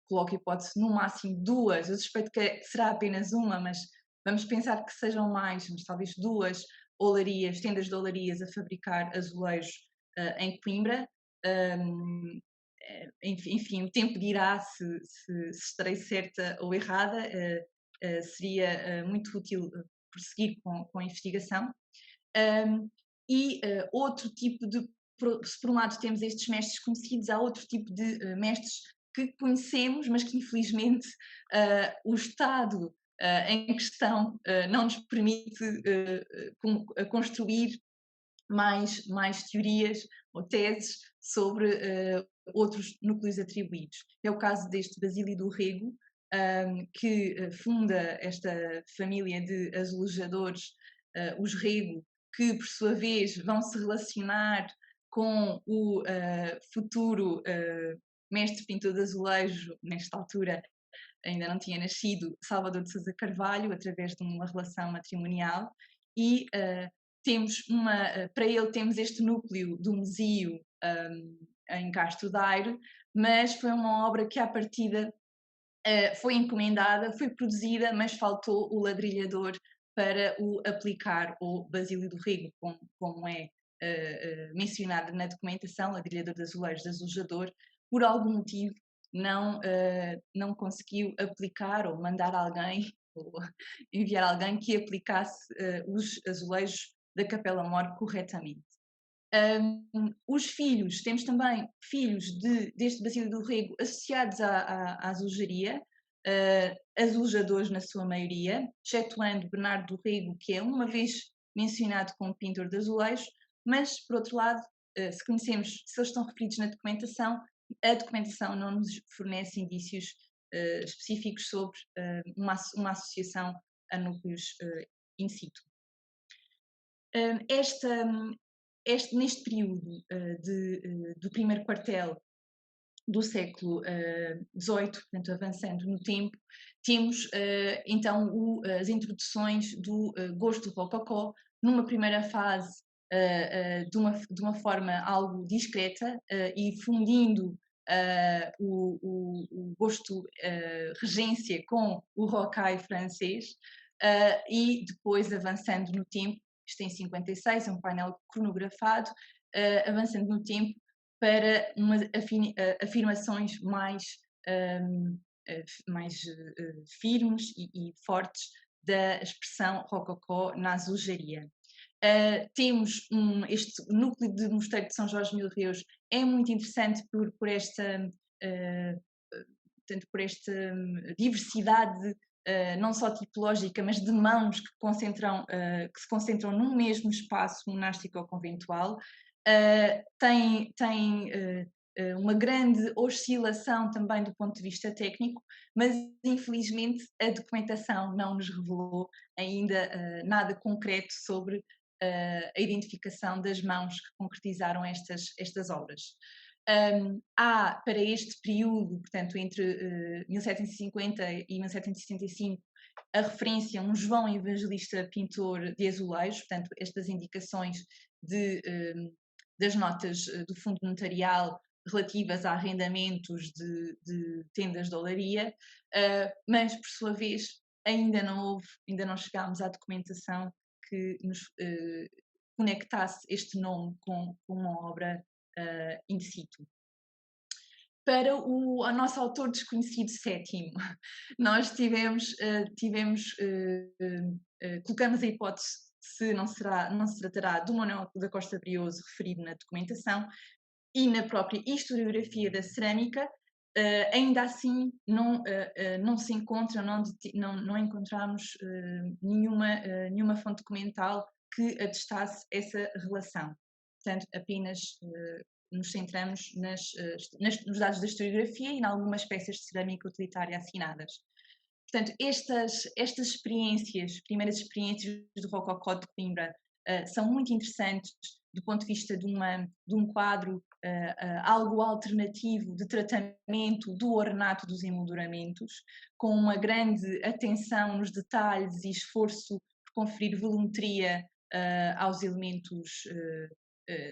coloco a hipótese, no máximo 2, eu suspeito que será apenas uma, mas vamos pensar que sejam mais, mas talvez 2 olarias, tendas de olarias a fabricar azulejos em Coimbra. Enfim, o tempo dirá se estarei certa ou errada. Seria muito útil prosseguir com a investigação. Outro tipo se por um lado temos estes mestres conhecidos, há outro tipo de mestres que conhecemos, mas que infelizmente o Estado em questão não nos permite construir mais teorias ou teses sobre outros núcleos atribuídos. É o caso deste Basílio do Rego, que funda esta família de azulejadores, os Rego, que por sua vez vão se relacionar com o futuro mestre pintor de azulejo, nesta altura ainda não tinha nascido, Salvador de Sousa Carvalho, através de uma relação matrimonial, e para ele temos este núcleo do Mesio em Castro Daire, mas foi uma obra que à partida foi encomendada, foi produzida, mas faltou o ladrilhador para o aplicar ao Basílio do Rego, como é mencionado na documentação, ladrilhador de azulejos, azulejador, por algum motivo não conseguiu aplicar ou mandar alguém, ou enviar alguém que aplicasse os azulejos da Capela Mor corretamente. Temos também filhos deste Basílio do Rego associados à azulejaria, azulejadores na sua maioria, excetuando Bernardo do Rego, que é uma vez mencionado como pintor de azulejos, mas, por outro lado, se eles estão referidos na documentação, a documentação não nos fornece indícios específicos sobre uma associação a núcleos in situ. Neste período do primeiro quartel do século XVIII, portanto avançando no tempo, temos então as introduções do gosto rococó, numa primeira fase de uma forma algo discreta e fundindo o gosto regência com o rocaille francês, e depois avançando no tempo, isto em 56, é um painel cronografado, avançando no tempo para afirmações mais firmes e fortes da expressão rococó na azulejaria. Temos este núcleo de Mosteiro de São Jorge Mil Reus, é muito interessante por esta diversidade não só tipológica, mas de mãos que se concentram num mesmo espaço monástico ou conventual. Tem uma grande oscilação também do ponto de vista técnico, mas infelizmente a documentação não nos revelou ainda nada concreto sobre a identificação das mãos que concretizaram estas obras. Há para este período, portanto entre 1750 e 1775, a referência a um João Evangelista pintor de azulejos, portanto estas indicações das notas do fundo notarial relativas a arrendamentos de tendas de olaria, mas por sua vez ainda não chegámos à documentação que nos conectasse este nome com uma obra in situ. Para o nosso autor desconhecido sétimo, nós colocamos a hipótese se não se tratará do Manuel da Costa Brioso referido na documentação e na própria historiografia da cerâmica. Ainda assim não se encontra, não encontramos nenhuma fonte documental que atestasse essa relação. Portanto, apenas nos centramos nos dados da historiografia e em algumas peças de cerâmica utilitária assinadas. Portanto, estas primeiras experiências do Rococó de Coimbra são muito interessantes do ponto de vista de um quadro algo alternativo de tratamento do ornato dos emolduramentos, com uma grande atenção nos detalhes e esforço por conferir volumetria aos elementos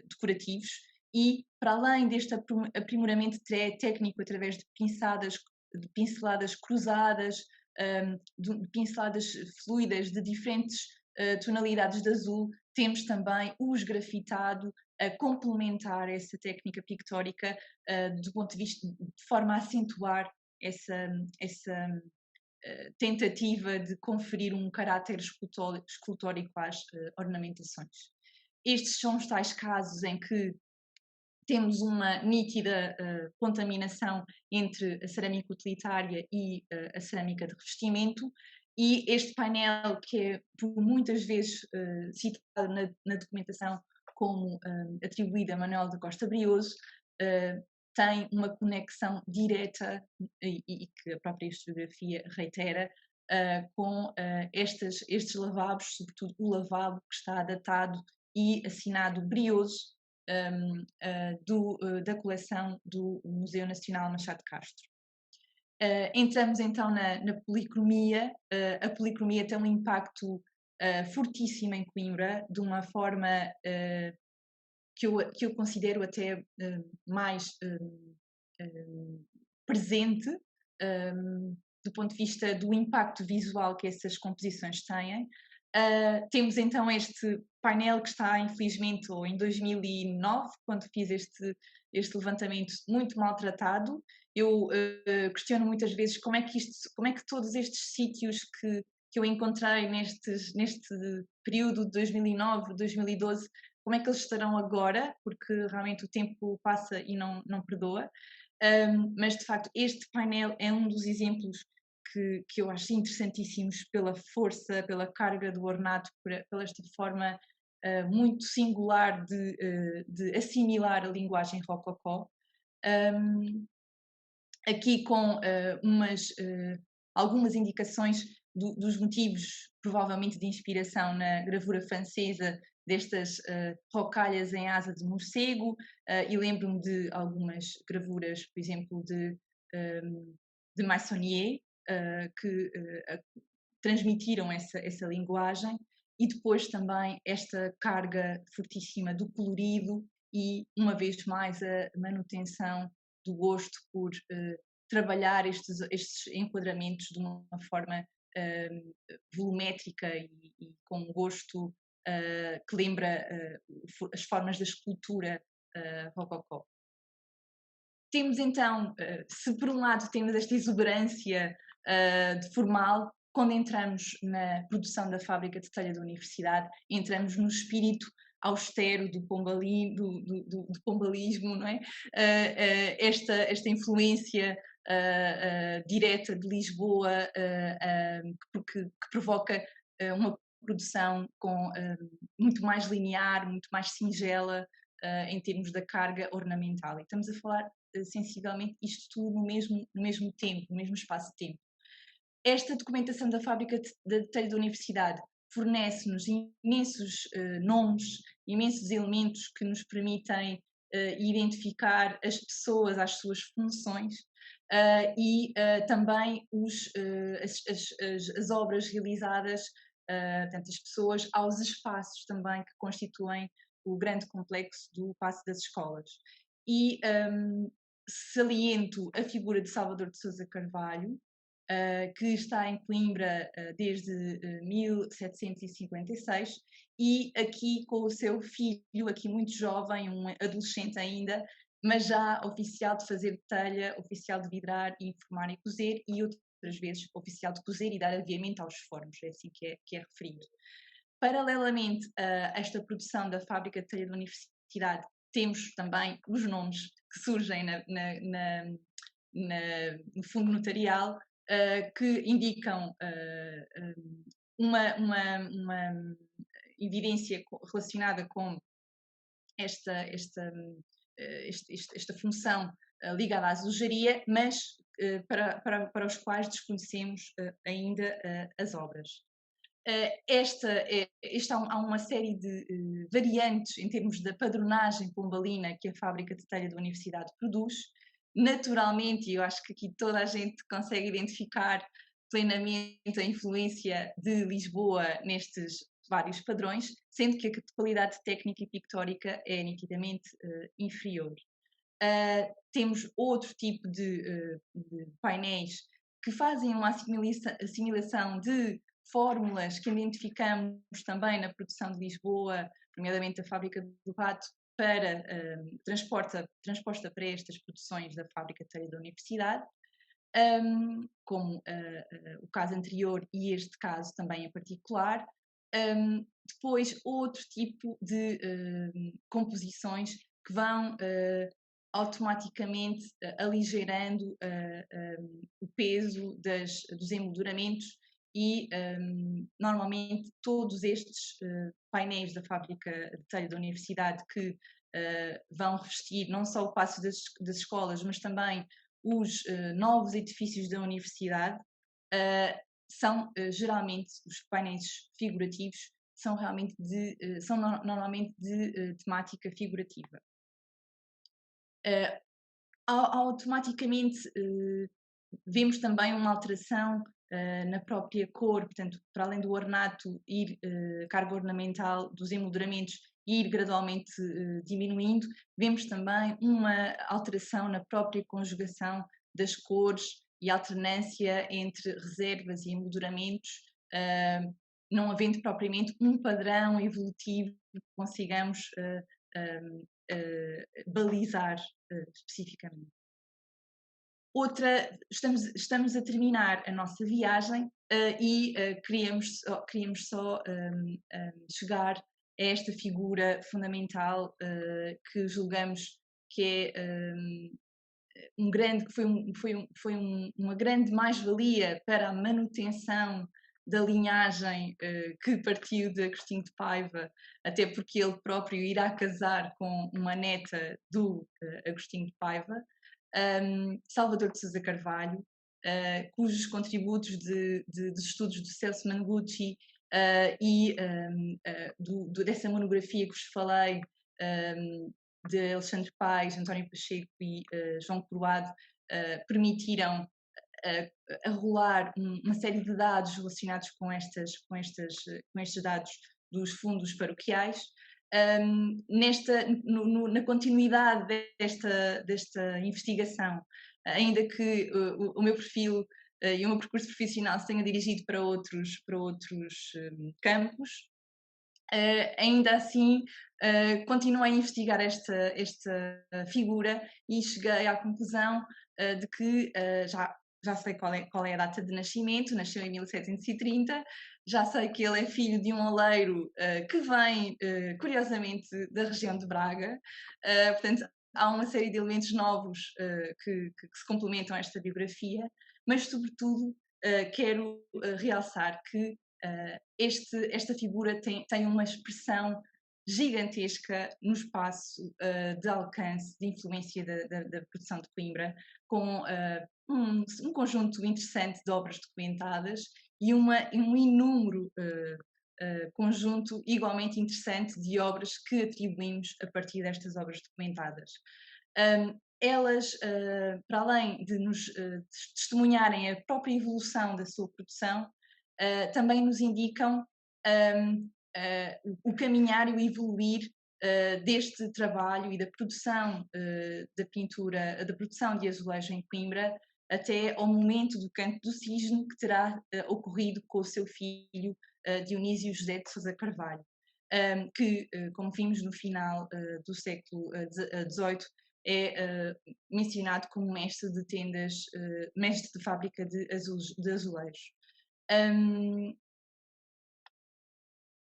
decorativos, e para além deste aprimoramento técnico através de pinceladas cruzadas, de pinceladas fluidas de diferentes tonalidades de azul, temos também o esgrafitado a complementar essa técnica pictórica do ponto de vista de forma a acentuar essa tentativa de conferir um caráter escultórico às ornamentações. Estes são os tais casos em que temos uma nítida contaminação entre a cerâmica utilitária e a cerâmica de revestimento, e este painel, que é por muitas vezes citado na documentação como atribuído a Manuel da Costa Brioso, tem uma conexão direta, e que a própria historiografia reitera, com estes lavabos, sobretudo o lavabo que está datado e assinado Brioso, da coleção do Museu Nacional Machado de Castro. Entramos então na policromia. A policromia tem um impacto fortíssimo em Coimbra, de uma forma que eu considero até mais presente, do ponto de vista do impacto visual que essas composições têm. Temos então este painel que está, infelizmente, ou em 2009, quando fiz este levantamento, muito maltratado. Eu questiono muitas vezes como é que todos estes sítios que eu encontrei neste período de 2009, 2012, como é que eles estarão agora, porque realmente o tempo passa e não perdoa. Mas, de facto, este painel é um dos exemplos que eu acho interessantíssimos pela força, pela carga do ornato, pela esta forma muito singular de assimilar a linguagem rococó. Aqui com algumas indicações dos motivos, provavelmente de inspiração na gravura francesa, destas rocalhas em asa de morcego, e lembro-me de algumas gravuras, por exemplo, de Meissonier, que transmitiram essa linguagem, e depois também esta carga fortíssima do colorido e, uma vez mais, a manutenção do gosto por trabalhar estes enquadramentos de uma forma volumétrica e com um gosto que lembra as formas da escultura rococó. Temos então, se por um lado temos esta exuberância formal, quando entramos na produção da fábrica de telha da universidade, entramos no espírito austero do pombalismo, não é? Esta influência direta de Lisboa, que provoca uma produção muito mais linear, muito mais singela, em termos da carga ornamental. E estamos a falar sensivelmente isto tudo no mesmo tempo, no mesmo espaço de tempo. Esta documentação da fábrica de telha da universidade fornece-nos imensos nomes, imensos elementos que nos permitem identificar as pessoas às suas funções e também as obras realizadas, portanto, as pessoas aos espaços também que constituem o grande complexo do Paço das Escolas. E saliento a figura de Salvador de Sousa Carvalho, que está em Coimbra desde 1756 e aqui com o seu filho, aqui muito jovem, um adolescente ainda, mas já oficial de fazer telha, oficial de vidrar e formar e cozer, e outras vezes oficial de cozer e dar aviamento aos fornos, é assim que é referido. Paralelamente a esta produção da fábrica de telha da universidade, temos também os nomes que surgem no fundo notarial, que indicam uma evidência relacionada com esta função ligada à azulejaria, mas para os quais desconhecemos ainda as obras. Há uma série de variantes em termos da padronagem pombalina que a fábrica de telha da universidade produz. Naturalmente, eu acho que aqui toda a gente consegue identificar plenamente a influência de Lisboa nestes vários padrões, sendo que a qualidade técnica e pictórica é nitidamente inferior. Temos outro tipo de painéis que fazem uma assimilação de fórmulas que identificamos também na produção de Lisboa, nomeadamente a fábrica do Pato, para transposta para estas produções da fábrica de telha da universidade, como o caso anterior e este caso também em particular. Depois, outro tipo de composições que vão automaticamente aligerando o peso dos emolduramentos e normalmente todos estes painéis da fábrica de telha da universidade que vão revestir não só o paço das escolas, mas também os novos edifícios da universidade, são geralmente os painéis figurativos, são normalmente de temática figurativa. Automaticamente vemos também uma alteração na própria cor, portanto, para além do ornato carga ornamental dos emolduramentos ir gradualmente diminuindo, vemos também uma alteração na própria conjugação das cores e alternância entre reservas e emolduramentos, não havendo propriamente um padrão evolutivo que consigamos balizar especificamente. Estamos a terminar a nossa viagem e queríamos só chegar a esta figura fundamental que julgamos que é uma grande mais-valia para a manutenção da linhagem que partiu de Agostinho de Paiva, até porque ele próprio irá casar com uma neta do Agostinho de Paiva, Salvador de Sousa Carvalho, cujos contributos dos estudos do Celso Mangucci e dessa monografia que vos falei, de Alexandre Paes, António Pacheco e João Croado, permitiram arrolar uma série de dados relacionados com estes dados dos fundos paroquiais. Na continuidade desta investigação, ainda que o meu perfil e o meu percurso profissional se tenha dirigido para outros campos, ainda assim continuei a investigar esta figura e cheguei à conclusão de que já sei qual é a data de nascimento, nasceu em 1730, já sei que ele é filho de um oleiro que vem, curiosamente, da região de Braga, portanto há uma série de elementos novos que se complementam a esta biografia, mas sobretudo quero realçar que esta figura tem uma expressão gigantesca no espaço de alcance, de influência da produção de Coimbra, com um conjunto interessante de obras documentadas e um inúmero conjunto igualmente interessante de obras que atribuímos a partir destas obras documentadas. Elas, para além de nos testemunharem a própria evolução da sua produção, também nos indicam o caminhar e o evoluir deste trabalho e da produção da pintura, da produção de azulejo em Coimbra, até ao momento do Canto do Cisne, que terá ocorrido com o seu filho Dionísio José de Sousa Carvalho, que, como vimos no final do século XVIII, é mencionado como mestre de tendas, mestre de fábrica de azulejos.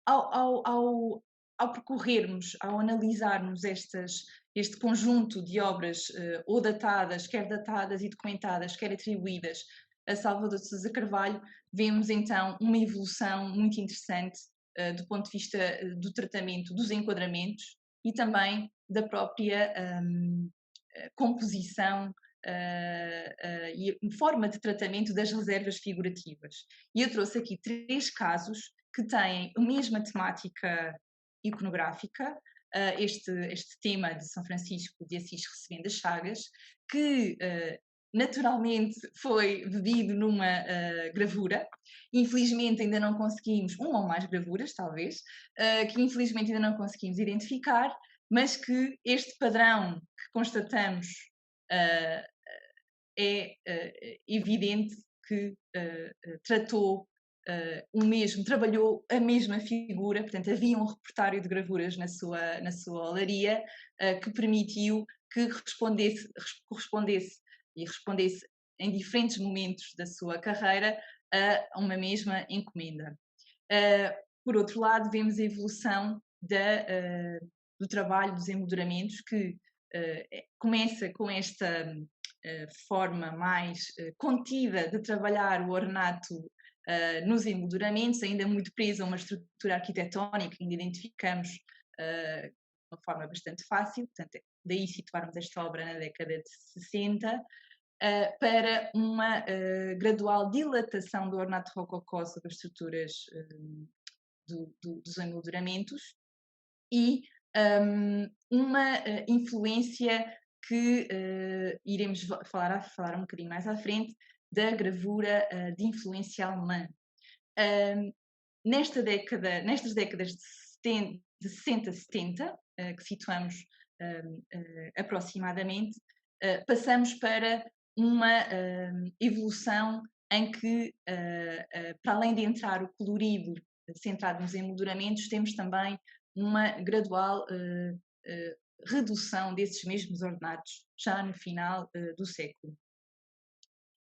Ao percorrermos, ao analisarmos este conjunto de obras ou datadas, quer datadas e documentadas, quer atribuídas a Salvador de Sousa Carvalho, vemos então uma evolução muito interessante do ponto de vista do tratamento dos enquadramentos e também da própria composição e forma de tratamento das reservas figurativas. E eu trouxe aqui 3 casos que têm a mesma temática iconográfica, este tema de São Francisco de Assis recebendo as chagas, que naturalmente foi bebido numa gravura. Infelizmente ainda não conseguimos, uma ou mais gravuras talvez, que infelizmente ainda não conseguimos identificar, mas que este padrão que constatamos é evidente que trabalhou a mesma figura, portanto havia um repertório de gravuras na sua olaria que permitiu que correspondesse em diferentes momentos da sua carreira a uma mesma encomenda. Por outro lado, vemos a evolução do trabalho dos emolduramentos, que começa com esta forma mais contida de trabalhar o ornato nos emolduramentos, ainda muito presa a uma estrutura arquitetónica que ainda identificamos de uma forma bastante fácil, portanto, daí situarmos esta obra na década de 60, para uma gradual dilatação do ornato rococó sobre as estruturas dos emolduramentos e uma influência que iremos falar um bocadinho mais à frente, da gravura de influência alemã. Nestas décadas de 60, 70, que situamos aproximadamente, passamos para uma evolução em que, para além de entrar o colorido centrado nos emolduramentos, temos também uma gradual redução desses mesmos ornatos, já no final do século.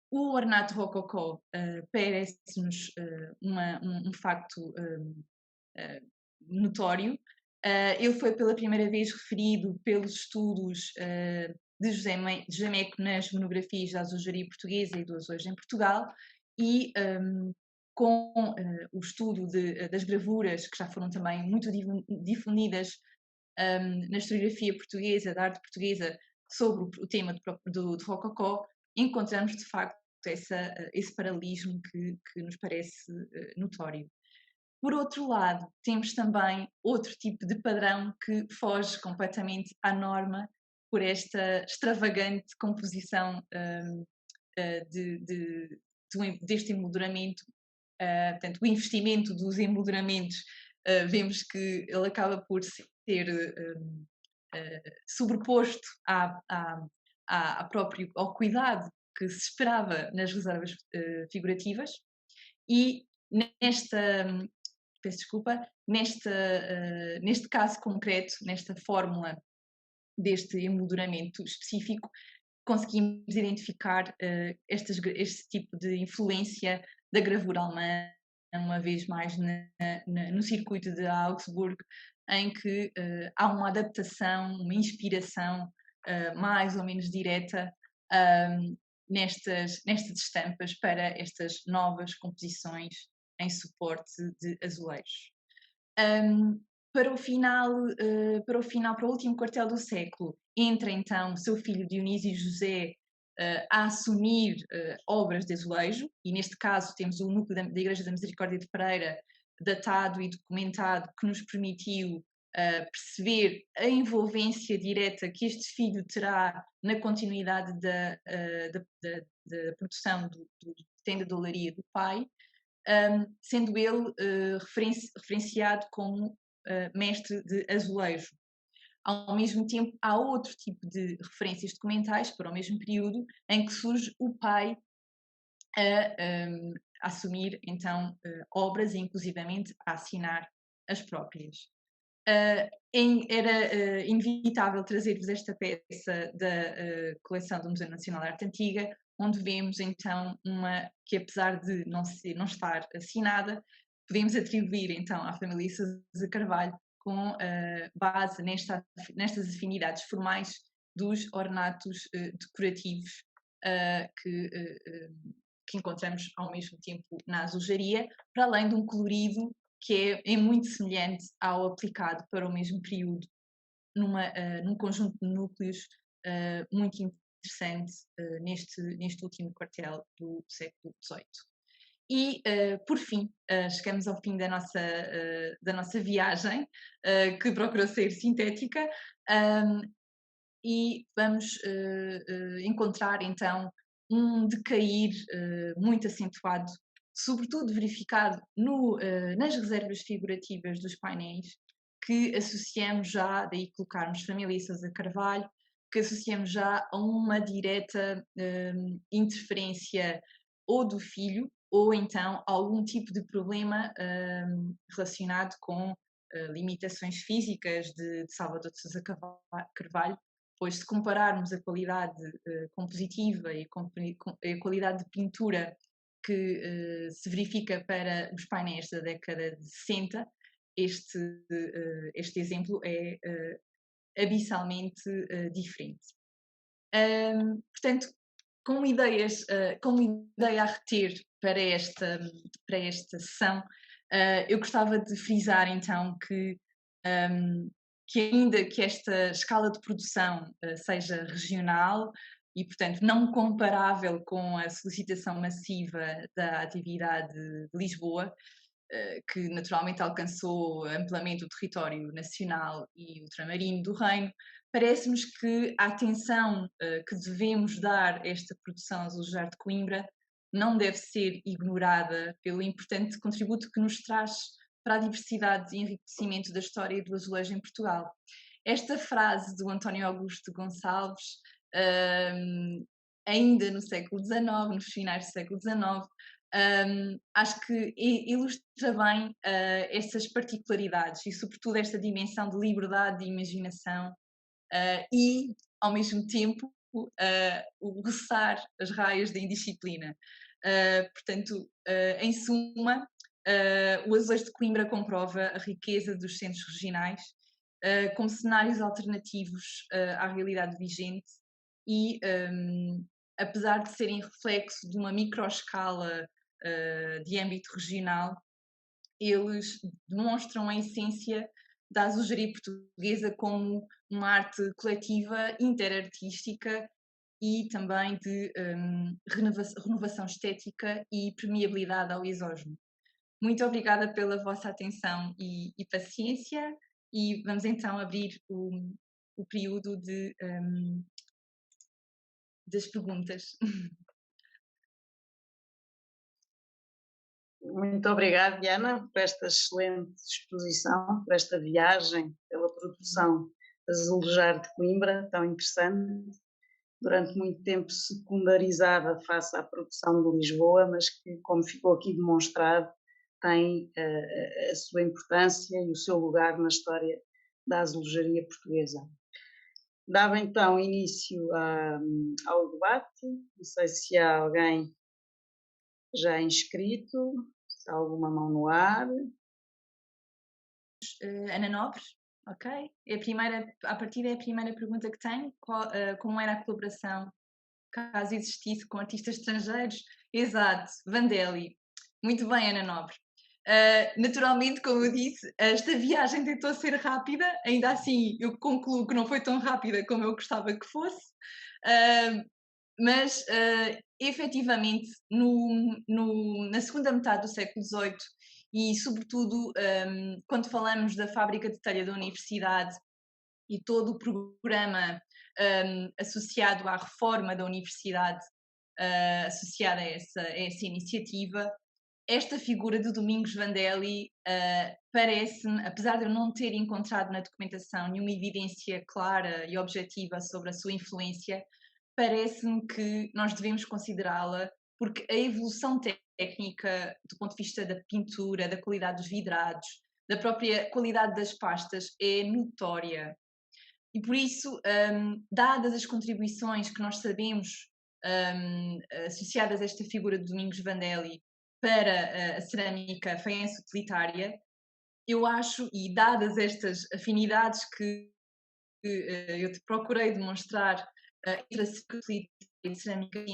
O ornato rococó parece-nos um facto notório. Ele foi pela primeira vez referido pelos estudos de José Meco nas monografias da azulejaria portuguesa e do azulejo em Portugal, e com o estudo das gravuras, que já foram também muito difundidas na historiografia portuguesa, da arte portuguesa, sobre o tema de rococó, encontramos de facto esse paralelismo que nos parece notório. Por outro lado, temos também outro tipo de padrão que foge completamente à norma por esta extravagante composição deste emolduramento. Portanto, o investimento dos emolduramentos, vemos que ele acaba por ser sobreposto ao cuidado que se esperava nas reservas figurativas, e neste caso concreto, nesta fórmula deste emolduramento específico, conseguimos identificar este tipo de influência da gravura alemã, uma vez mais no circuito de Augsburg, em que há uma adaptação, uma inspiração mais ou menos direta nestas estampas para estas novas composições em suporte de azulejos. para o último quartel do século, entra então o seu filho Dionísio José a assumir obras de azulejo, e neste caso temos o núcleo da Igreja da Misericórdia de Pereira, datado e documentado, que nos permitiu perceber a envolvência direta que este filho terá na continuidade da produção do tenda de olaria do pai, sendo ele referenciado como mestre de azulejo. Ao mesmo tempo, há outro tipo de referências documentais para o mesmo período em que surge o pai a assumir então obras e inclusivamente a assinar as próprias. Era inevitável trazer-vos esta peça da coleção do Museu Nacional de Arte Antiga, onde vemos então uma que, apesar de não estar assinada, podemos atribuir então à família Sousa Carvalho com base nestas afinidades formais dos ornatos decorativos que encontramos ao mesmo tempo na azulejaria, para além de um colorido que é muito semelhante ao aplicado para o mesmo período num conjunto de núcleos muito interessante neste último quartel do século XVIII. E, por fim, chegamos ao fim da nossa viagem, que procurou ser sintética, e vamos encontrar, então, um decair muito acentuado, sobretudo verificado nas reservas figurativas dos painéis, que associamos já, daí colocarmos família Sousa Carvalho, que associamos já a uma direta interferência ou do filho, ou então algum tipo de problema relacionado com limitações físicas de Salvador de Sousa Carvalho, pois se compararmos a qualidade compositiva e a qualidade de pintura que se verifica para os painéis da década de 60, este exemplo é abissalmente diferente. Portanto, como ideia a reter para esta sessão, eu gostava de frisar então que ainda que esta escala de produção seja regional e, portanto, não comparável com a solicitação massiva da atividade de Lisboa, que naturalmente alcançou amplamente o território nacional e ultramarino do Reino, parece-nos que a atenção que devemos dar a esta produção azulejar de Coimbra não deve ser ignorada pelo importante contributo que nos traz para a diversidade e enriquecimento da história do azulejo em Portugal. Esta frase do António Augusto Gonçalves, ainda no século XIX, nos finais do século XIX, acho que ilustra bem estas particularidades e, sobretudo, esta dimensão de liberdade de imaginação e, ao mesmo tempo, o roçar as raias da indisciplina. Portanto, em suma, o Azulejo de Coimbra comprova a riqueza dos centros regionais como cenários alternativos à realidade vigente e, apesar de serem reflexo de uma microescala de âmbito regional, eles demonstram a essência da azulejaria portuguesa como uma arte coletiva, interartística e também de renovação estética e permeabilidade ao exógeno. Muito obrigada pela vossa atenção e paciência, e vamos então abrir o período das perguntas. Muito obrigada, Diana, por esta excelente exposição, por esta viagem pela produção azulejar de Coimbra, tão interessante, durante muito tempo secundarizada face à produção de Lisboa, mas que, como ficou aqui demonstrado, tem a sua importância e o seu lugar na história da azulejaria portuguesa. Dava então início ao debate, não sei se há alguém já inscrito, se há alguma mão no ar. Ana Nobre, ok? À partida é a primeira pergunta que tenho. Como era a colaboração, caso existisse, com artistas estrangeiros? Exato, Vandelli. Muito bem, Ana Nobre. Naturalmente, como eu disse, esta viagem tentou ser rápida, ainda assim eu concluo que não foi tão rápida como eu gostava que fosse, mas efetivamente na segunda metade do século XVIII e sobretudo quando falamos da fábrica de telha da universidade e todo o programa associado à reforma da universidade, associada a essa iniciativa, esta figura de Domingos Vandelli parece-me, apesar de eu não ter encontrado na documentação nenhuma evidência clara e objetiva sobre a sua influência, parece-me que nós devemos considerá-la, porque a evolução técnica do ponto de vista da pintura, da qualidade dos vidrados, da própria qualidade das pastas é notória. E por isso, dadas as contribuições que nós sabemos associadas a esta figura de Domingos Vandelli para a cerâmica faiense utilitária, eu acho, e dadas estas afinidades que eu te procurei demonstrar entre a cerâmica utilitária e a cerâmica,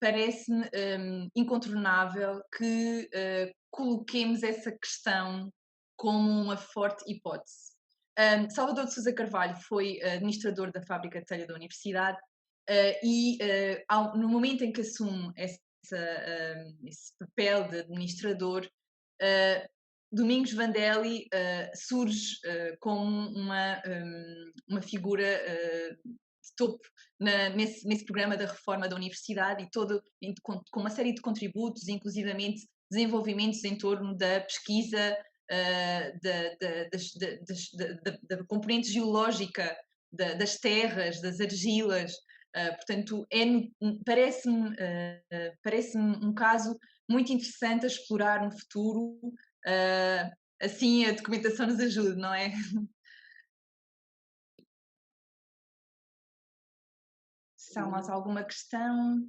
parece-me incontornável que coloquemos essa questão como uma forte hipótese. Salvador de Sousa Carvalho foi administrador da fábrica de telha da universidade e no momento em que assume esse papel de administrador, Domingos Vandelli surge como uma figura de topo nesse programa da reforma da universidade e com uma série de contributos, inclusivamente desenvolvimentos em torno da pesquisa da componente geológica das terras, das argilas. Portanto, parece-me um caso muito interessante a explorar no futuro, assim a documentação nos ajuda, não é? Se há mais alguma questão?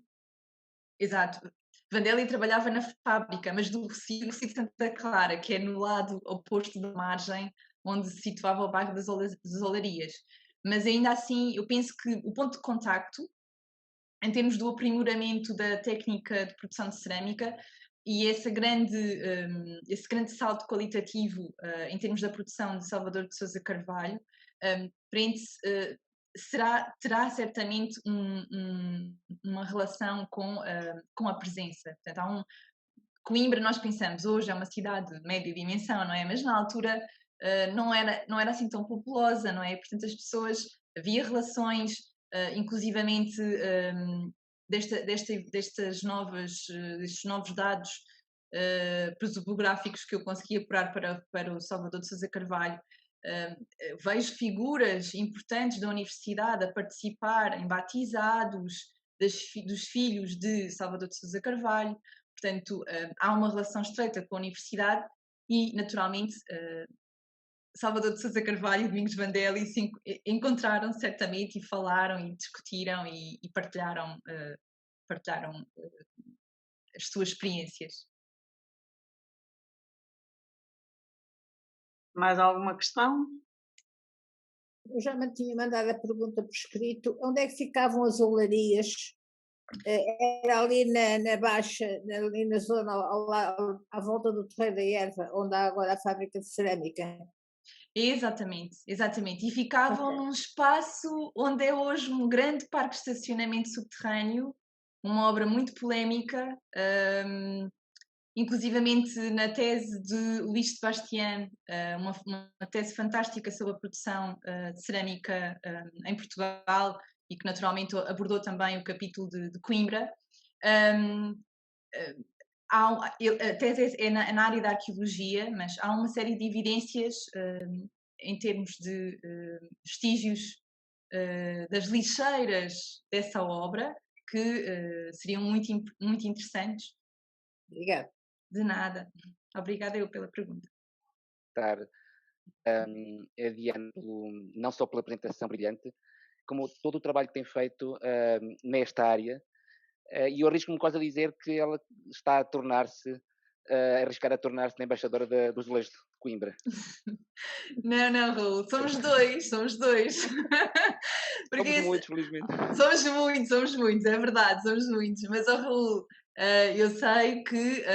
Exato. Vandelli trabalhava na fábrica, mas do Recio de Santa Clara, que é no lado oposto da margem, onde se situava o bairro das Olarias. Mas ainda assim, eu penso que o ponto de contacto, em termos do aprimoramento da técnica de produção de cerâmica, e esse grande salto qualitativo em termos da produção de Salvador de Sousa Carvalho, terá certamente uma relação com a presença. Portanto, Coimbra, nós pensamos, hoje é uma cidade de média dimensão, não é? Mas na altura não era assim tão populosa, não é? Portanto, as pessoas, havia relações, inclusivamente destes novos dados prosopográficos que eu consegui apurar para o Salvador de Sousa Carvalho. Vejo figuras importantes da universidade a participar em batizados dos filhos de Salvador de Sousa Carvalho. Portanto, há uma relação estreita com a universidade e, naturalmente, Salvador de Sousa Carvalho e Domingos Vandelli se encontraram certamente e falaram e discutiram e partilharam as suas experiências. Mais alguma questão? Eu já me tinha mandado a pergunta por escrito. Onde é que ficavam as olarias? Era ali na Baixa, ali na zona à volta do Terreiro da Erva, onde há agora a fábrica de cerâmica. Exatamente. E ficavam num espaço onde é hoje um grande parque de estacionamento subterrâneo, uma obra muito polémica, inclusivamente na tese de Luís Sebastião, uma tese fantástica sobre a produção de cerâmica em Portugal e que naturalmente abordou também o capítulo de Coimbra. A tese é na área da arqueologia, mas há uma série de evidências em termos de vestígios das lixeiras dessa obra que seriam muito, muito interessantes. Obrigada. De nada. Obrigada eu pela pergunta. Estar adiante, não só pela apresentação brilhante, como todo o trabalho que tem feito nesta área. E eu arrisco-me quase a dizer que ela está a arriscar a tornar-se na embaixadora dos azulejos de Coimbra. Não, Raul, somos dois. Porque somos muitos, felizmente. Somos muitos, é verdade, somos muitos. Mas, Raul, eu sei que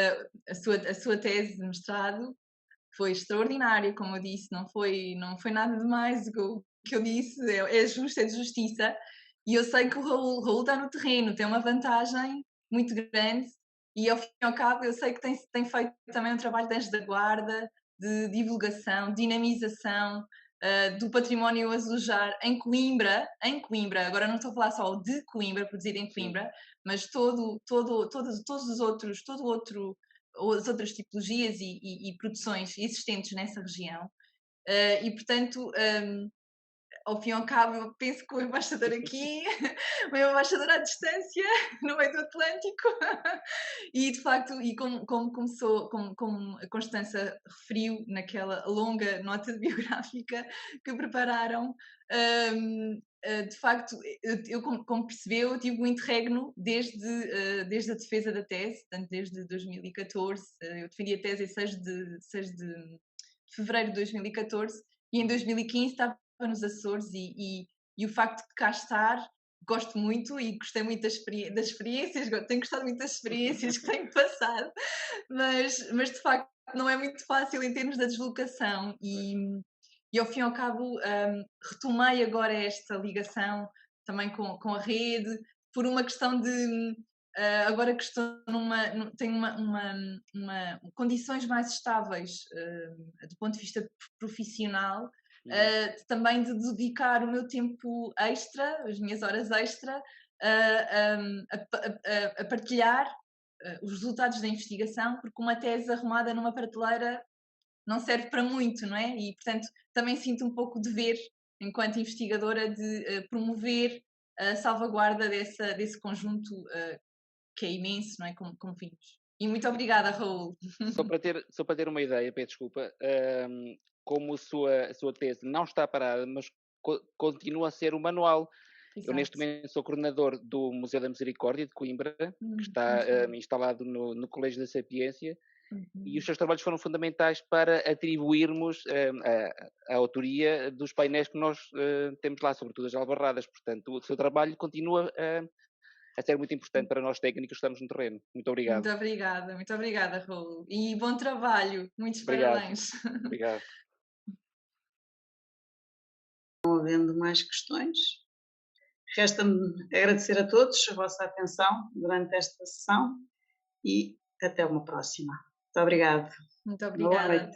a sua tese de mestrado foi extraordinária, como eu disse, não foi nada demais o que eu disse, é justo, é de justiça, e eu sei que o Raul está no terreno, tem uma vantagem muito grande, e ao fim e ao cabo eu sei que tem feito também um trabalho de anjo da guarda, de divulgação, dinamização, do património azulejar em Coimbra, agora não estou a falar só de Coimbra, produzido em Coimbra, mas todos os outros, as outras tipologias e produções existentes nessa região. E, portanto, ao fim e ao cabo, eu penso que o embaixador aqui, o meu embaixador à distância, no meio do Atlântico, e de facto, e como começou, como a Constança referiu naquela longa nota biográfica que prepararam, de facto, eu como percebeu, eu tive um interregno desde a defesa da tese, portanto, desde 2014, eu defendi a tese em 6 de fevereiro de 2014, e em 2015 estava nos Açores e o facto de cá estar, gosto muito e gostei muito das experiências, tenho gostado muito das experiências que tenho passado, mas de facto não é muito fácil em termos da deslocação e ao fim e ao cabo retomei agora esta ligação também com a rede, por uma questão de agora que estou tenho condições mais estáveis do ponto de vista profissional, também de dedicar o meu tempo extra, as minhas horas extra, a partilhar os resultados da investigação, porque uma tese arrumada numa prateleira não serve para muito, não é? E, portanto, também sinto um pouco de dever, enquanto investigadora, de promover a salvaguarda desse conjunto que é imenso, não é? Como vimos. E muito obrigada, Raul. Só para ter uma ideia, peço desculpa, como a sua tese não está parada, mas continua a ser o manual. Exato. Eu neste momento sou coordenador do Museu da Misericórdia de Coimbra, que está instalado no Colégio da Sapiência, e os seus trabalhos foram fundamentais para atribuirmos a autoria dos painéis que nós temos lá, sobretudo as albarradas. Portanto, o seu trabalho continua a ser muito importante para nós técnicos que estamos no terreno. Muito obrigado. Muito obrigada, Raul. E bom trabalho. Muitos obrigado. Parabéns. Obrigado. Não havendo mais questões, resta-me agradecer a todos a vossa atenção durante esta sessão e até uma próxima. Muito obrigada. Muito obrigada.